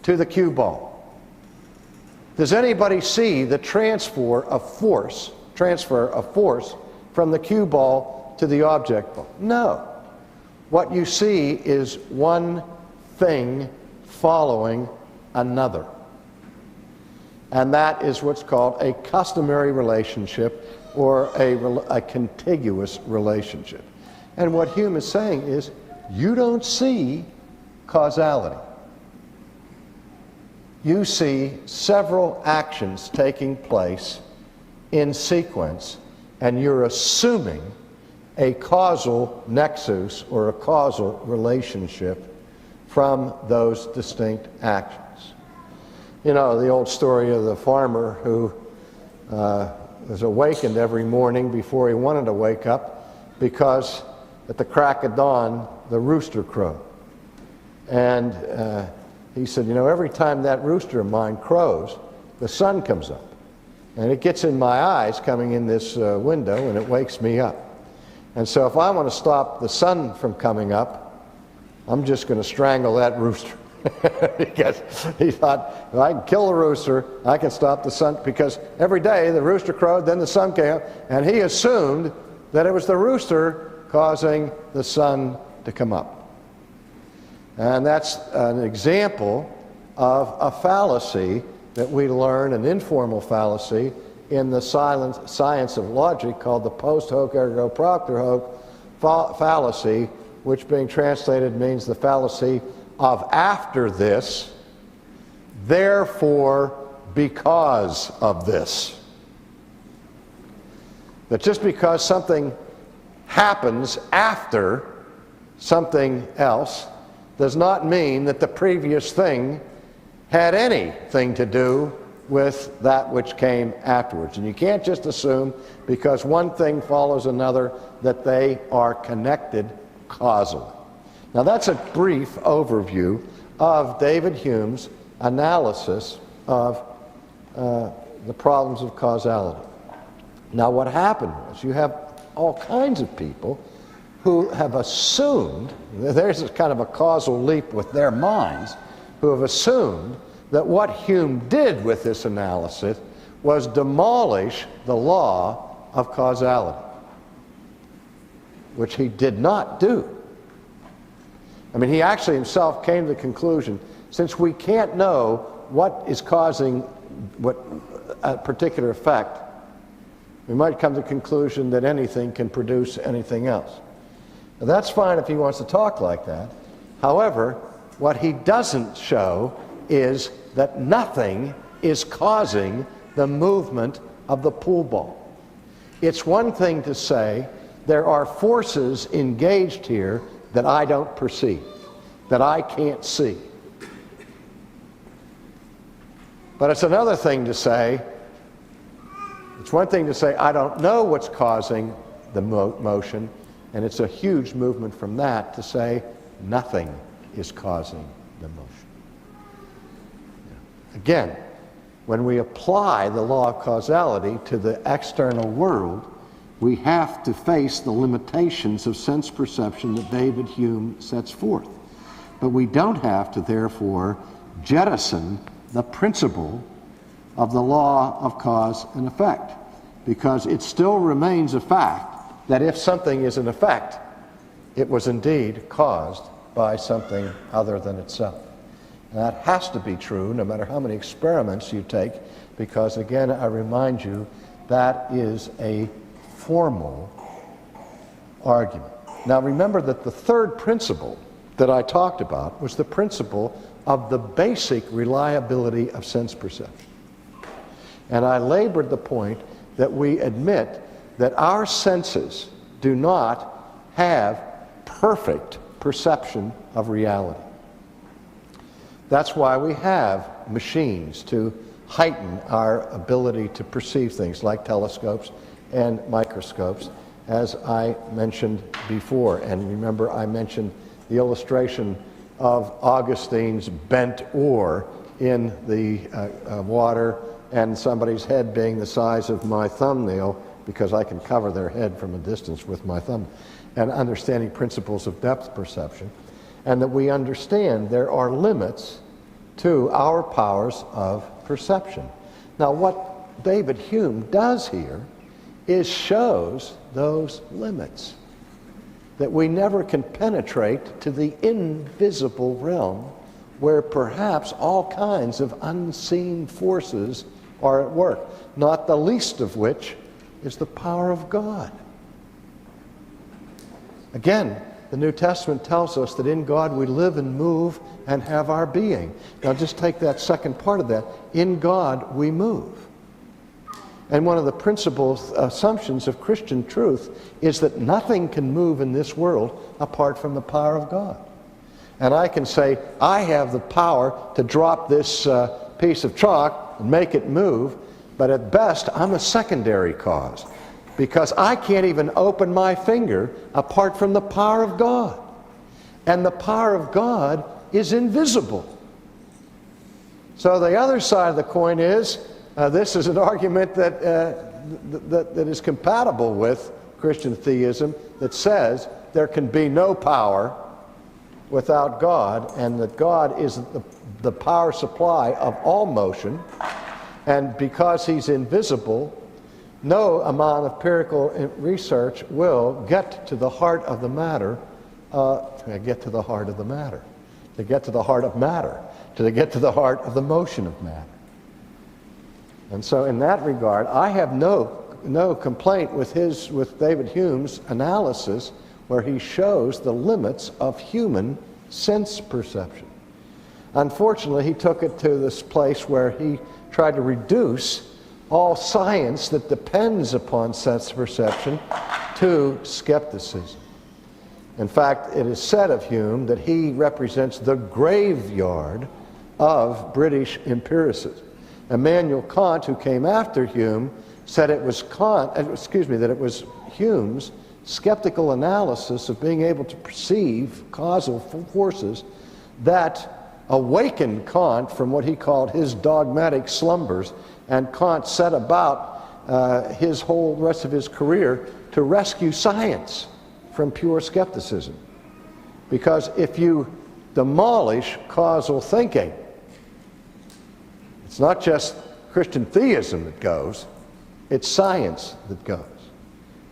to the cue ball? Does anybody see the transfer of force from the cue ball to the object ball? No. What you see is one thing following another. And that is what's called a customary relationship, or a contiguous relationship. And what Hume is saying is, you don't see causality. You see several actions taking place in sequence, and you're assuming a causal nexus or a causal relationship from those distinct actions. You know, the old story of the farmer who was awakened every morning before he wanted to wake up because at the crack of dawn the rooster crowed. And he said, you know, every time that rooster of mine crows, the sun comes up. And it gets in my eyes coming in this window, and it wakes me up. And so if I want to stop the sun from coming up, I'm just going to strangle that rooster. Because he thought, if I can kill the rooster, I can stop the sun. Because every day the rooster crowed, then the sun came up, and he assumed that it was the rooster causing the sun to come up. And that's an example of a fallacy that we learn, an informal fallacy, in the science of logic called the post hoc ergo propter hoc fallacy, which being translated means the fallacy of after this, therefore because of this. That just because something happens after something else does not mean that the previous thing had anything to do with that which came afterwards. And you can't just assume because one thing follows another that they are connected causally. Now that's a brief overview of David Hume's analysis of the problems of causality. Now what happened was you have all kinds of people who have assumed, there's kind of a causal leap with their minds, who have assumed that what Hume did with this analysis was demolish the law of causality, which he did not do. I mean, he actually himself came to the conclusion, since we can't know what is causing what a particular effect, we might come to the conclusion that anything can produce anything else. Now, that's fine if he wants to talk like that. However, what he doesn't show is that nothing is causing the movement of the pool ball. It's one thing to say there are forces engaged here that I don't perceive, that I can't see. But it's another thing to say, it's one thing to say I don't know what's causing the motion, and it's a huge movement from that to say nothing is causing the motion. Again, when we apply the law of causality to the external world, we have to face the limitations of sense perception that David Hume sets forth. But we don't have to, therefore, jettison the principle of the law of cause and effect, because it still remains a fact that if something is an effect, it was indeed caused by something other than itself. And that has to be true no matter how many experiments you take, because again, I remind you, that is a formal argument. Now remember that the third principle that I talked about was the principle of the basic reliability of sense perception. And I labored the point that we admit that our senses do not have perfect perception of reality. That's why we have machines to heighten our ability to perceive things like telescopes and microscopes, as I mentioned before. And remember, I mentioned the illustration of Augustine's bent oar in the water, and somebody's head being the size of my thumbnail, because I can cover their head from a distance with my thumb, and understanding principles of depth perception, and that we understand there are limits to our powers of perception. Now, what David Hume does here is shows those limits, that we never can penetrate to the invisible realm where perhaps all kinds of unseen forces are at work, not the least of which is the power of God. Again, the New Testament tells us that in God we live and move and have our being. Now just take that second part of that. In God we move. And one of the principal assumptions of Christian truth is that nothing can move in this world apart from the power of God. And I can say, I have the power to drop this piece of chalk and make it move, but at best I'm a secondary cause, because I can't even open my finger apart from the power of God. And the power of God is invisible. So the other side of the coin is, this is an argument that is compatible with Christian theism, that says there can be no power without God, and that God is the power supply of all motion, and because he's invisible, no amount of empirical research will get to the heart of the matter, to get to the heart of the matter, to get to the heart of matter, to get to the heart of the motion of matter. And so in that regard, I have no complaint with David Hume's analysis, where he shows the limits of human sense perception. Unfortunately, he took it to this place where he tried to reduce all science that depends upon sense perception to skepticism. In fact, it is said of Hume that he represents the graveyard of British empiricism. Immanuel Kant, who came after Hume, said it was Hume's skeptical analysis of being able to perceive causal forces that awakened Kant from what he called his dogmatic slumbers, and Kant set about his whole rest of his career to rescue science from pure skepticism. Because if you demolish causal thinking, it's not just Christian theism that goes, it's science that goes.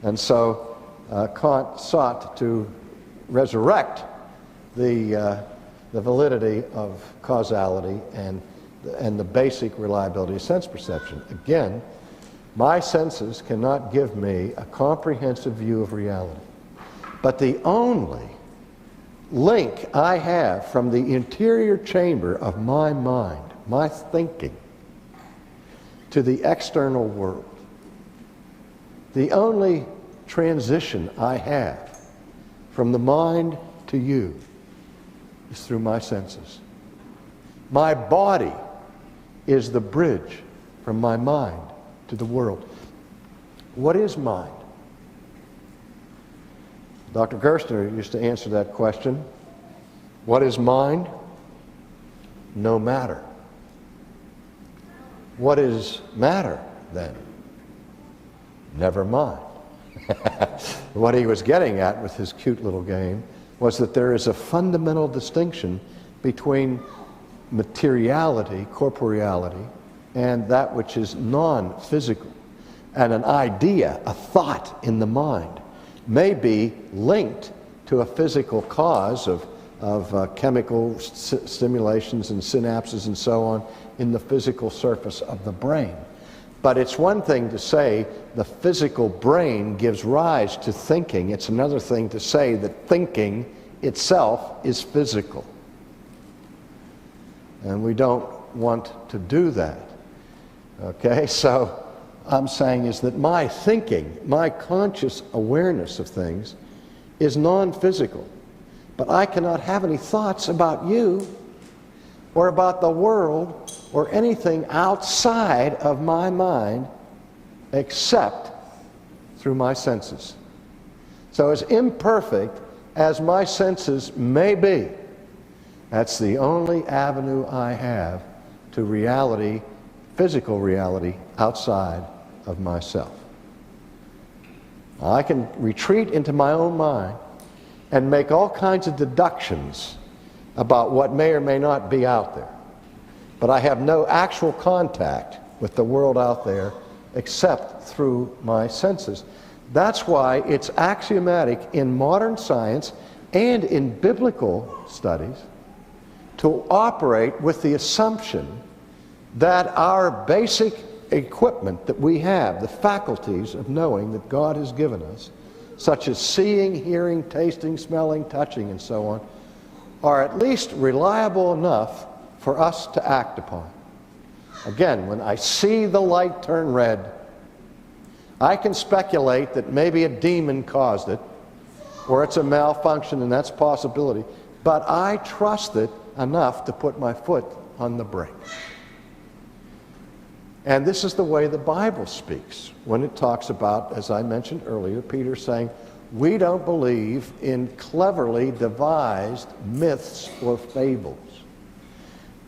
And so Kant sought to resurrect the validity of causality and the basic reliability of sense perception. Again, my senses cannot give me a comprehensive view of reality. But the only link I have from the interior chamber of my mind, my thinking, to the external world, the only transition I have from the mind to you is through my senses. My body is the bridge from my mind to the world. What is mind? Dr. Gerstner used to answer that question. What is mind? No matter. What is matter, then? Never mind. What he was getting at with his cute little game was that there is a fundamental distinction between materiality, corporeality, and that which is non-physical. And an idea, a thought in the mind, may be linked to a physical cause of chemical stimulations and synapses and so on in the physical surface of the brain. But it's one thing to say the physical brain gives rise to thinking. It's another thing to say that thinking itself is physical. And we don't want to do that. Okay, so I'm saying is that my thinking, my conscious awareness of things is non-physical. But I cannot have any thoughts about you or about the world or anything outside of my mind except through my senses. So as imperfect as my senses may be, that's the only avenue I have to reality, physical reality, outside of myself. I can retreat into my own mind and make all kinds of deductions about what may or may not be out there. But I have no actual contact with the world out there except through my senses. That's why it's axiomatic in modern science and in biblical studies to operate with the assumption that our basic equipment that we have, the faculties of knowing that God has given us, such as seeing, hearing, tasting, smelling, touching, and so on, are at least reliable enough for us to act upon. Again, when I see the light turn red, I can speculate that maybe a demon caused it, or it's a malfunction, and that's a possibility, but I trust it enough to put my foot on the brake. And this is the way the Bible speaks when it talks about, as I mentioned earlier, Peter saying, we don't believe in cleverly devised myths or fables,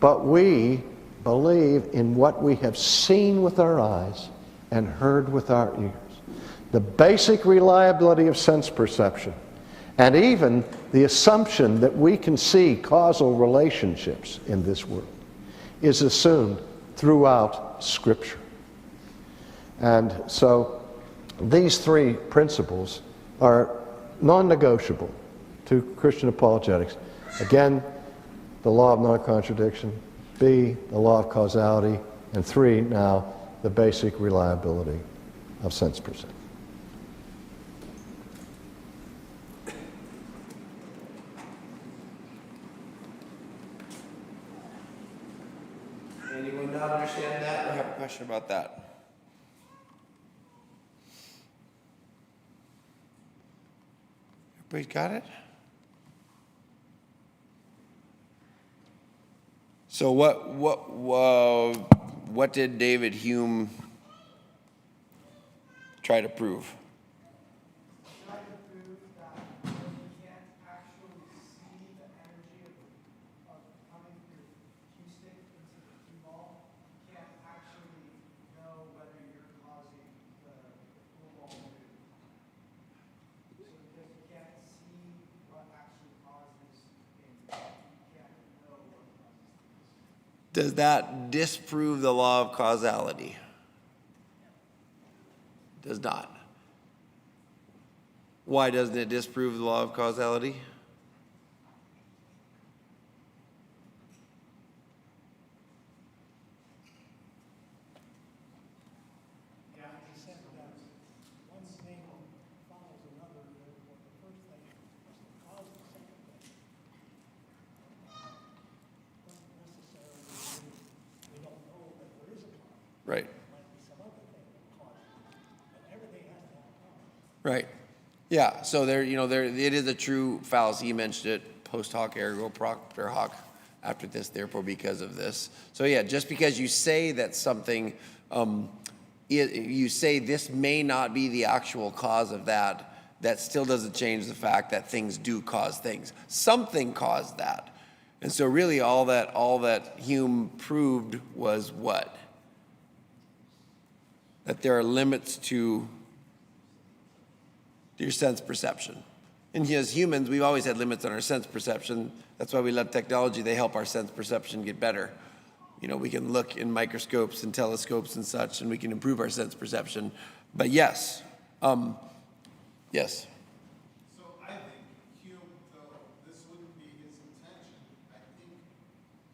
but we believe in what we have seen with our eyes and heard with our ears. The basic reliability of sense perception, and even the assumption that we can see causal relationships in this world, is assumed throughout Scripture. And so these three principles are non-negotiable to Christian apologetics. Again, the law of non-contradiction. B, the law of causality. And 3, now, the basic reliability of sense perception. Anyone not understand that or have a question about that? Everybody got it? So what did David Hume try to prove? Try to Does that disprove the law of causality? Does not. Why doesn't it disprove the law of causality? Yeah, he said that one thing follows another, the first thing must cause the second thing. Not necessarily, we don't know that there is a cause. Right. There might be some other thing that causes it, but everything has to have a cause. Right. Yeah. So there, it is a true fallacy. You mentioned it. Post hoc ergo propter hoc. After this, therefore, because of this. So yeah, just because you say that something, you say this may not be the actual cause of that, that still doesn't change the fact that things do cause things. Something caused that. And so really all that Hume proved was what? That there are limits to your sense perception. And as humans, we've always had limits on our sense perception. That's why we love technology. They help our sense perception get better. We can look in microscopes and telescopes and such, and we can improve our sense perception. But yes, yes. So I think Hume, though this wouldn't be his intention, I think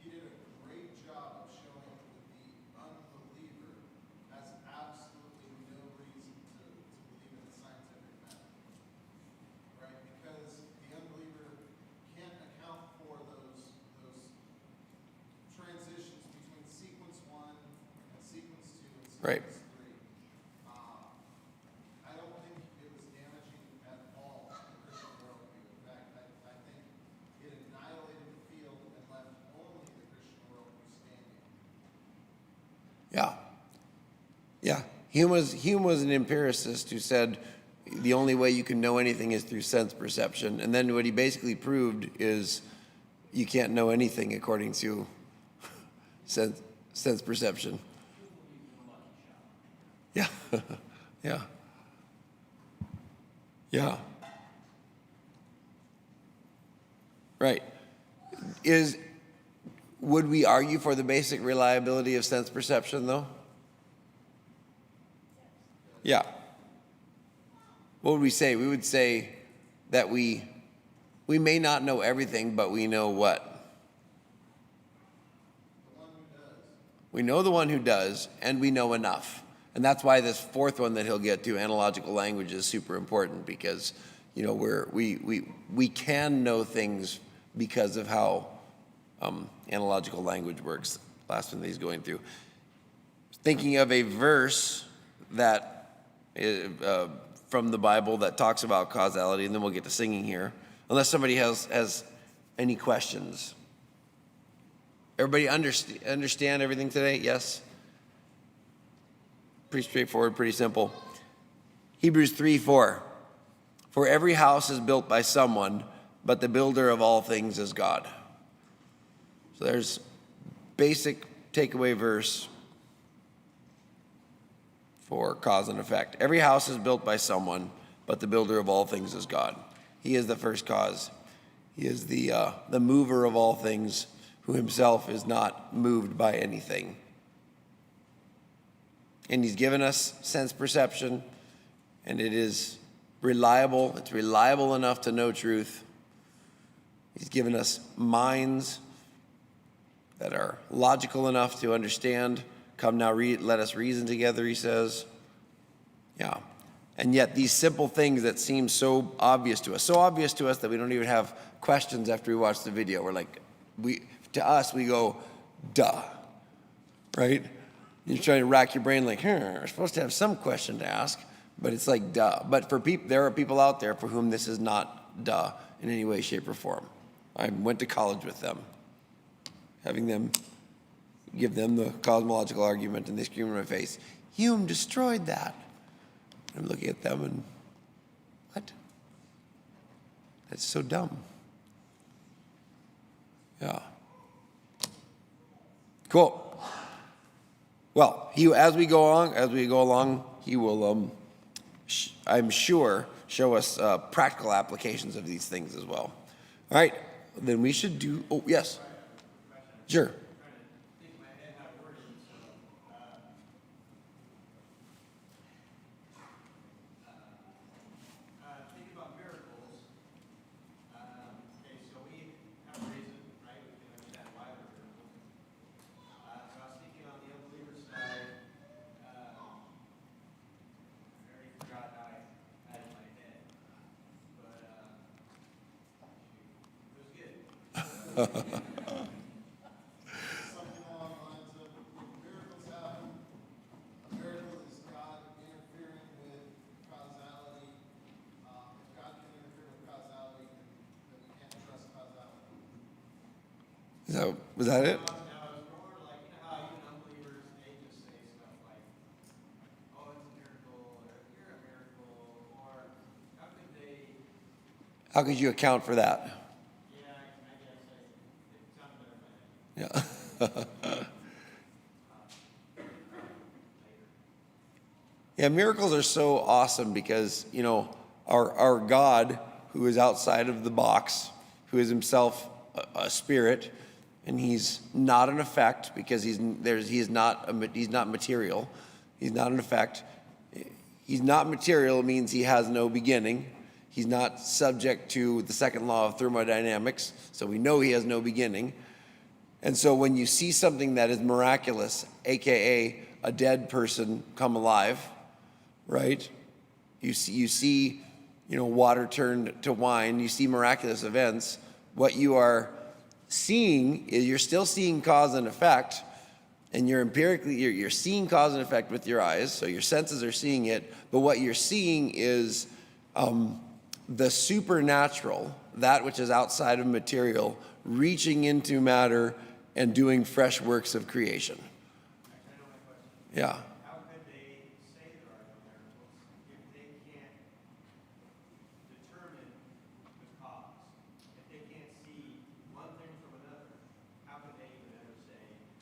he did a great job of showing that the unbeliever has absolutely no reason to believe in the scientific method. Right? Because the unbeliever can't account for those transitions between sequence 1 and sequence 2 and sequence Right. 3. I don't think it was damaging at all to the Christian worldview. In fact, I think it annihilated the field and left only the Christian worldview standing. Yeah. Yeah. Hume was an empiricist who said the only way you can know anything is through sense perception. And then what he basically proved is you can't know anything according to sense perception. Yeah. Yeah. Yeah. Right. Would we argue for the basic reliability of sense perception, though? Yeah. What would we say? We would say that we may not know everything, but we know what? The one who does. We know the one who does, and we know enough. And that's why this fourth one that he'll get to, analogical language, is super important because, we can know things because of how analogical language works. Last one that he's going through. Thinking of a verse that from the Bible that talks about causality, and then we'll get to singing here. Unless somebody has any questions. Everybody understand everything today? Yes? Pretty straightforward, pretty simple. Hebrews 3:4. For every house is built by someone, but the builder of all things is God. So there's basic takeaway verse for cause and effect. Every house is built by someone, but the builder of all things is God. He is the first cause. He is the mover of all things, who himself is not moved by anything. And he's given us sense perception, and it is reliable. It's reliable enough to know truth. He's given us minds that are logical enough to understand. Come now, let us reason together, he says. Yeah. And yet these simple things that seem so obvious to us that we don't even have questions after we watch the video. We're like, to us, we go, duh, right? You're trying to rack your brain like, we're supposed to have some question to ask, but it's like, duh. But for people, there are people out there for whom this is not duh in any way, shape, or form. I went to college with them, having them give them the cosmological argument, and they scream in my face, Hume destroyed that. I'm looking at them and, what? That's so dumb. Yeah. Cool. Well, as we go along, he will, I'm sure, show us practical applications of these things as well. All right, then we should do. Oh, yes. Sure. Think along the lines of when miracles happen, a miracle is God interfering with causality. If God can interfere with causality, then we can't trust causality. Was that it? Now, it's more like, you know how even unbelievers, they just say stuff like, oh, it's a miracle, or you're a miracle, or how could they, How could you account for that? yeah, I guess it sounded better than that. Yeah. Yeah, miracles are so awesome because, you know, our God, who is outside of the box, who is himself a spirit, and he's not an effect because he's not material. He's not an effect. He's not material means he has no beginning. He's not subject to the second law of thermodynamics, so we know he has no beginning. And so when you see something that is miraculous, aka a dead person come alive, right? You see, water turned to wine. You see miraculous events. What you are seeing is you're still seeing cause and effect, and you're seeing cause and effect with your eyes. So your senses are seeing it, but what you're seeing is the supernatural, that which is outside of material, reaching into matter and doing fresh works of creation. Yeah. How could they say there are no miracles if they can't determine the cause? If they can't see one thing from another, how could they even ever say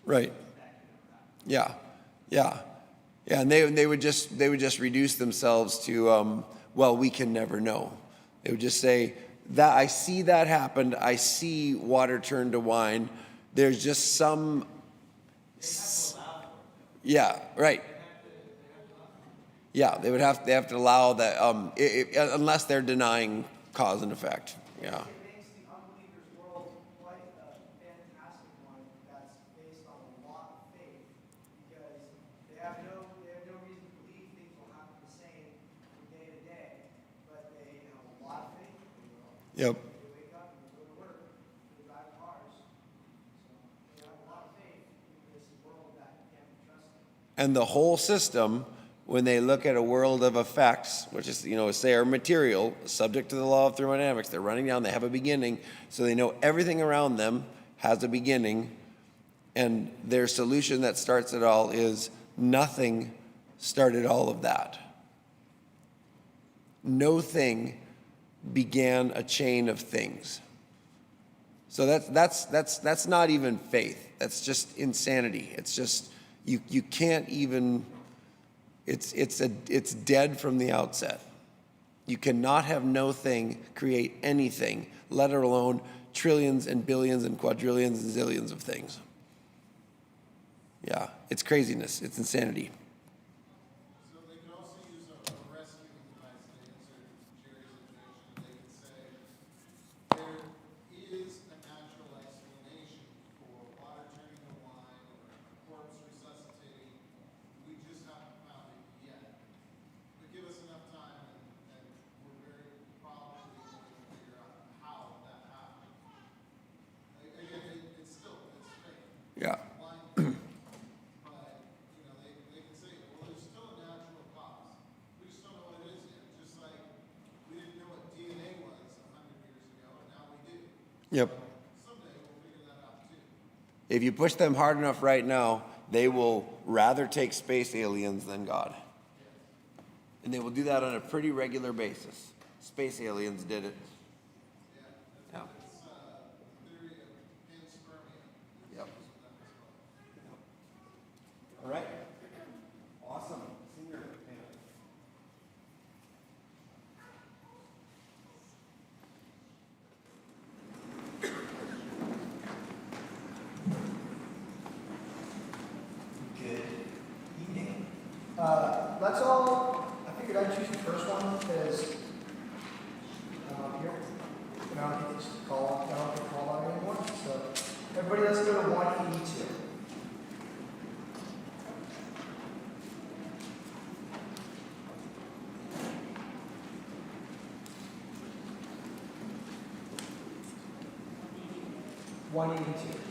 Right. that can ever happen? Yeah, and they would just reduce themselves to we can never know. They would just say that I see that happened. I see water turn to wine. There's just some. Yeah, right. Yeah, they have to allow that unless they're denying cause and effect. Yeah. It makes the unbeliever's world quite a fantastic one that's based on a lot of faith, because they have no reason to believe things will happen the same from day to day, but they have a lot of faith. Yep. They wake up and they go to work, they drive cars, so they have a lot of faith in this world that can't be trusted. And the whole system, when they look at a world of effects, which is, say are material, subject to the law of thermodynamics, they're running down, they have a beginning, so they know everything around them has a beginning, and their solution that starts it all is nothing started all of that. No thing began a chain of things. So that's not even faith. That's just insanity. It's just you can't even. It's dead from the outset. You cannot have no thing create anything, let alone trillions and billions and quadrillions and zillions of things. Yeah, it's craziness. It's insanity. So they could also use a rescue device to answer Jerry's objection. They could say, there is a natural explanation for water turning to wine or a corpse resuscitating. We just haven't found it yet. But give us enough time and we're very probably going to figure out how that happened. Again, it's fake. Yeah. Blind. But, they can say, well, there's still a natural cause. We just don't know what it is yet. Just like we didn't know what DNA was 100 years ago, and now we do. Yep. Someday we'll figure that out too. If you push them hard enough right now, they will rather take space aliens than God. And they will do that on a pretty regular basis. Space aliens did it. Yeah. It's the theory of panspermia. Yep. All right. Awesome. Senior. Good evening. Let's all, I figured I'd choose the first one because here, I don't get to call out anymore. So everybody, let's go to 182. 182.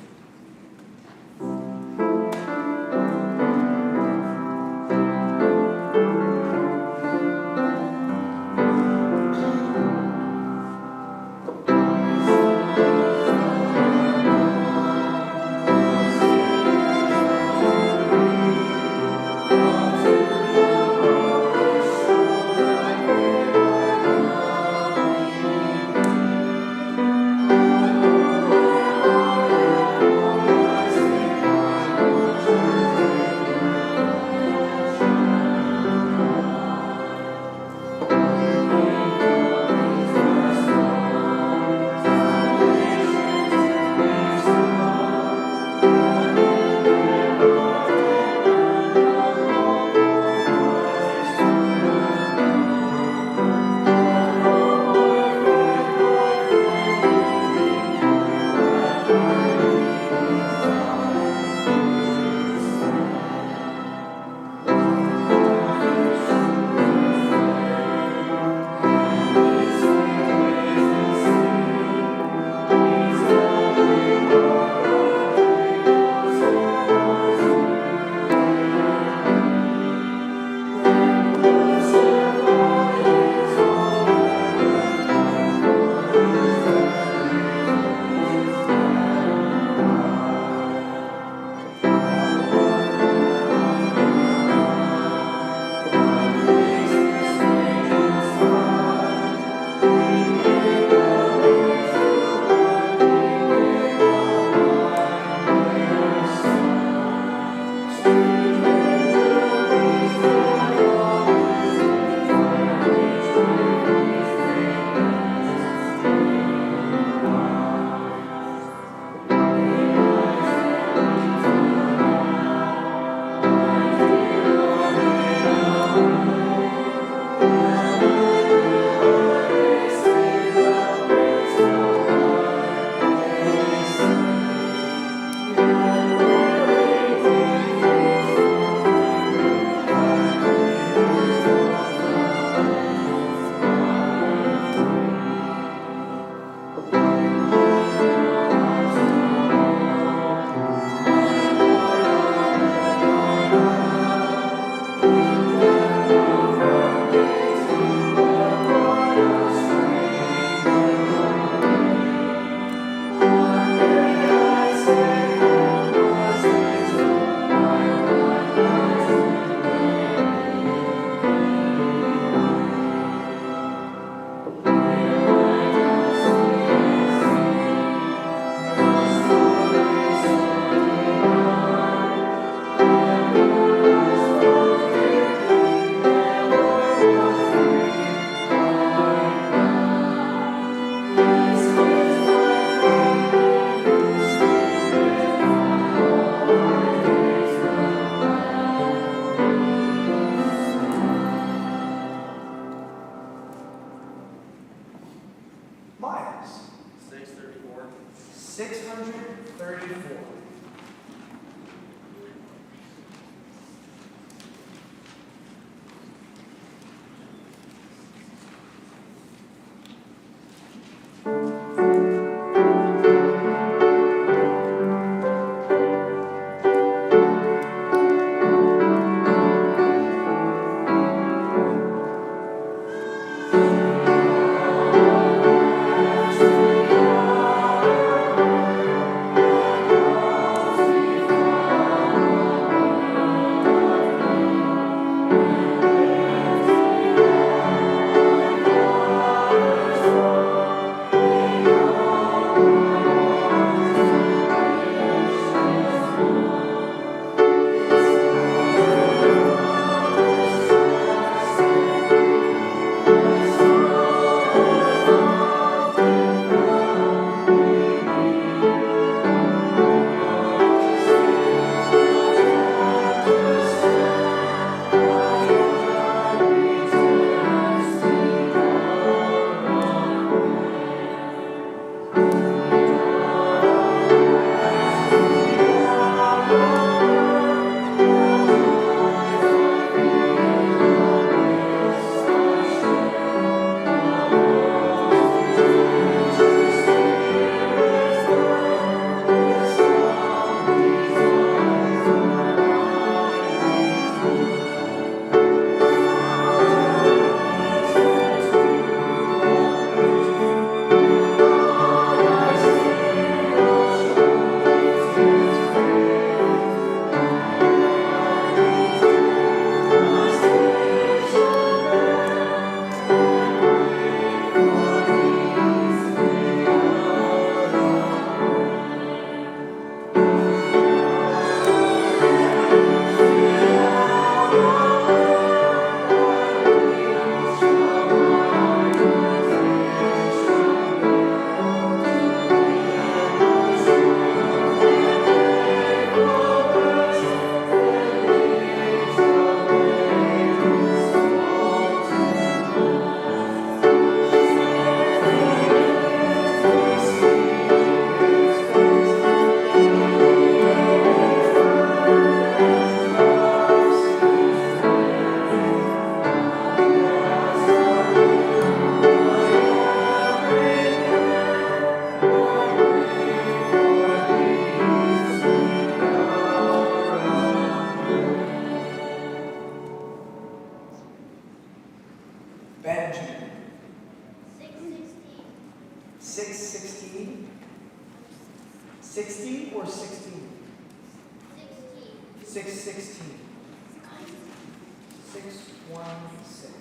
Miles. 634. 634. 60 or 16? 616. 616.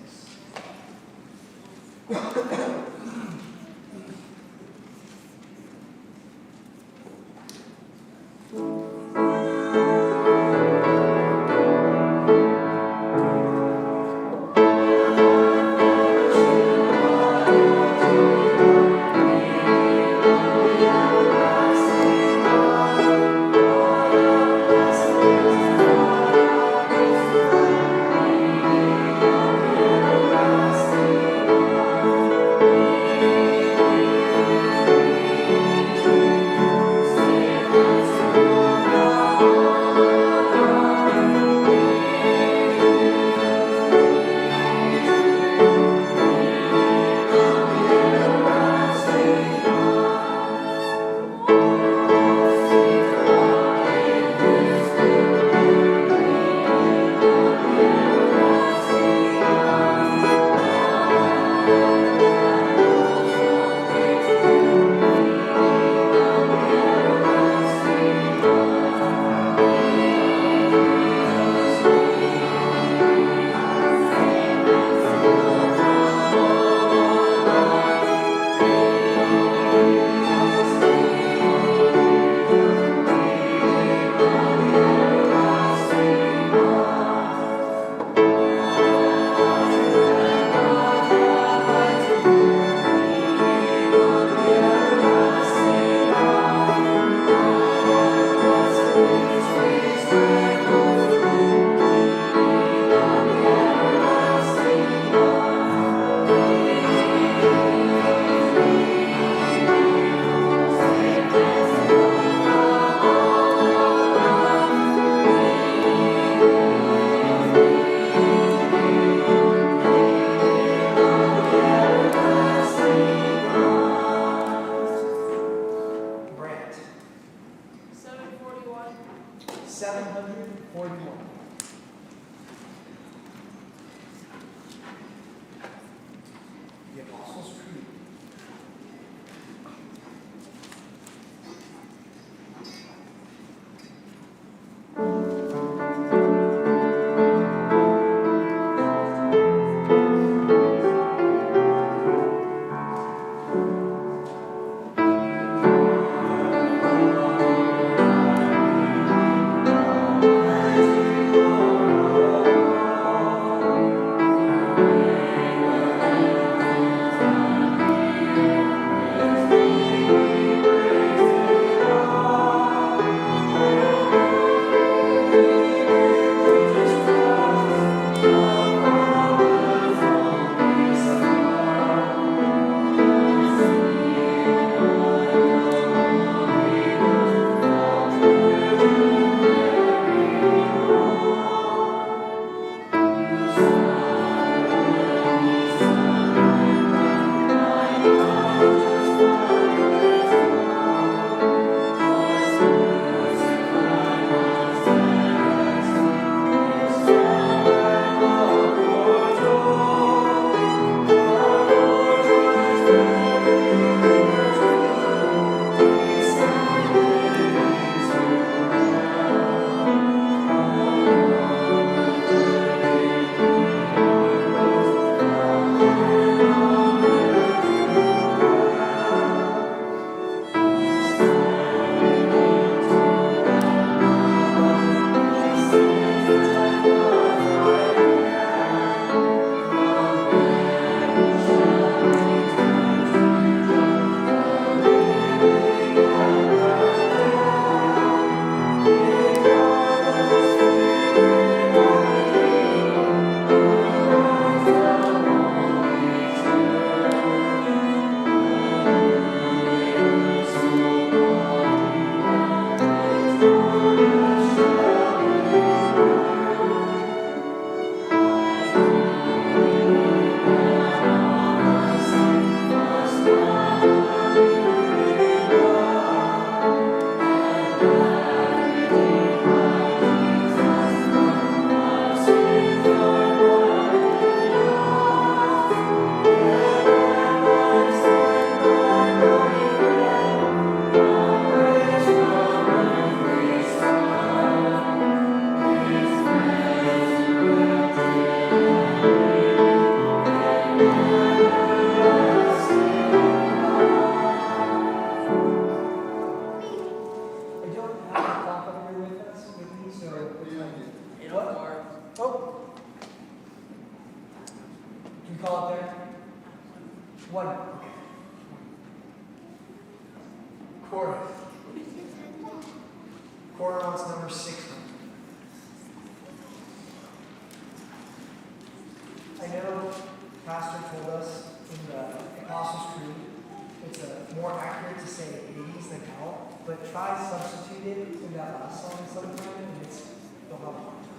Cora. Cora wants number 600. I know Pastor told us in the Apostles' Creed it's more accurate to say 80s than hell, but try substitute it in that last song sometime and you'll have a hard time.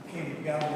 Okay, we've got a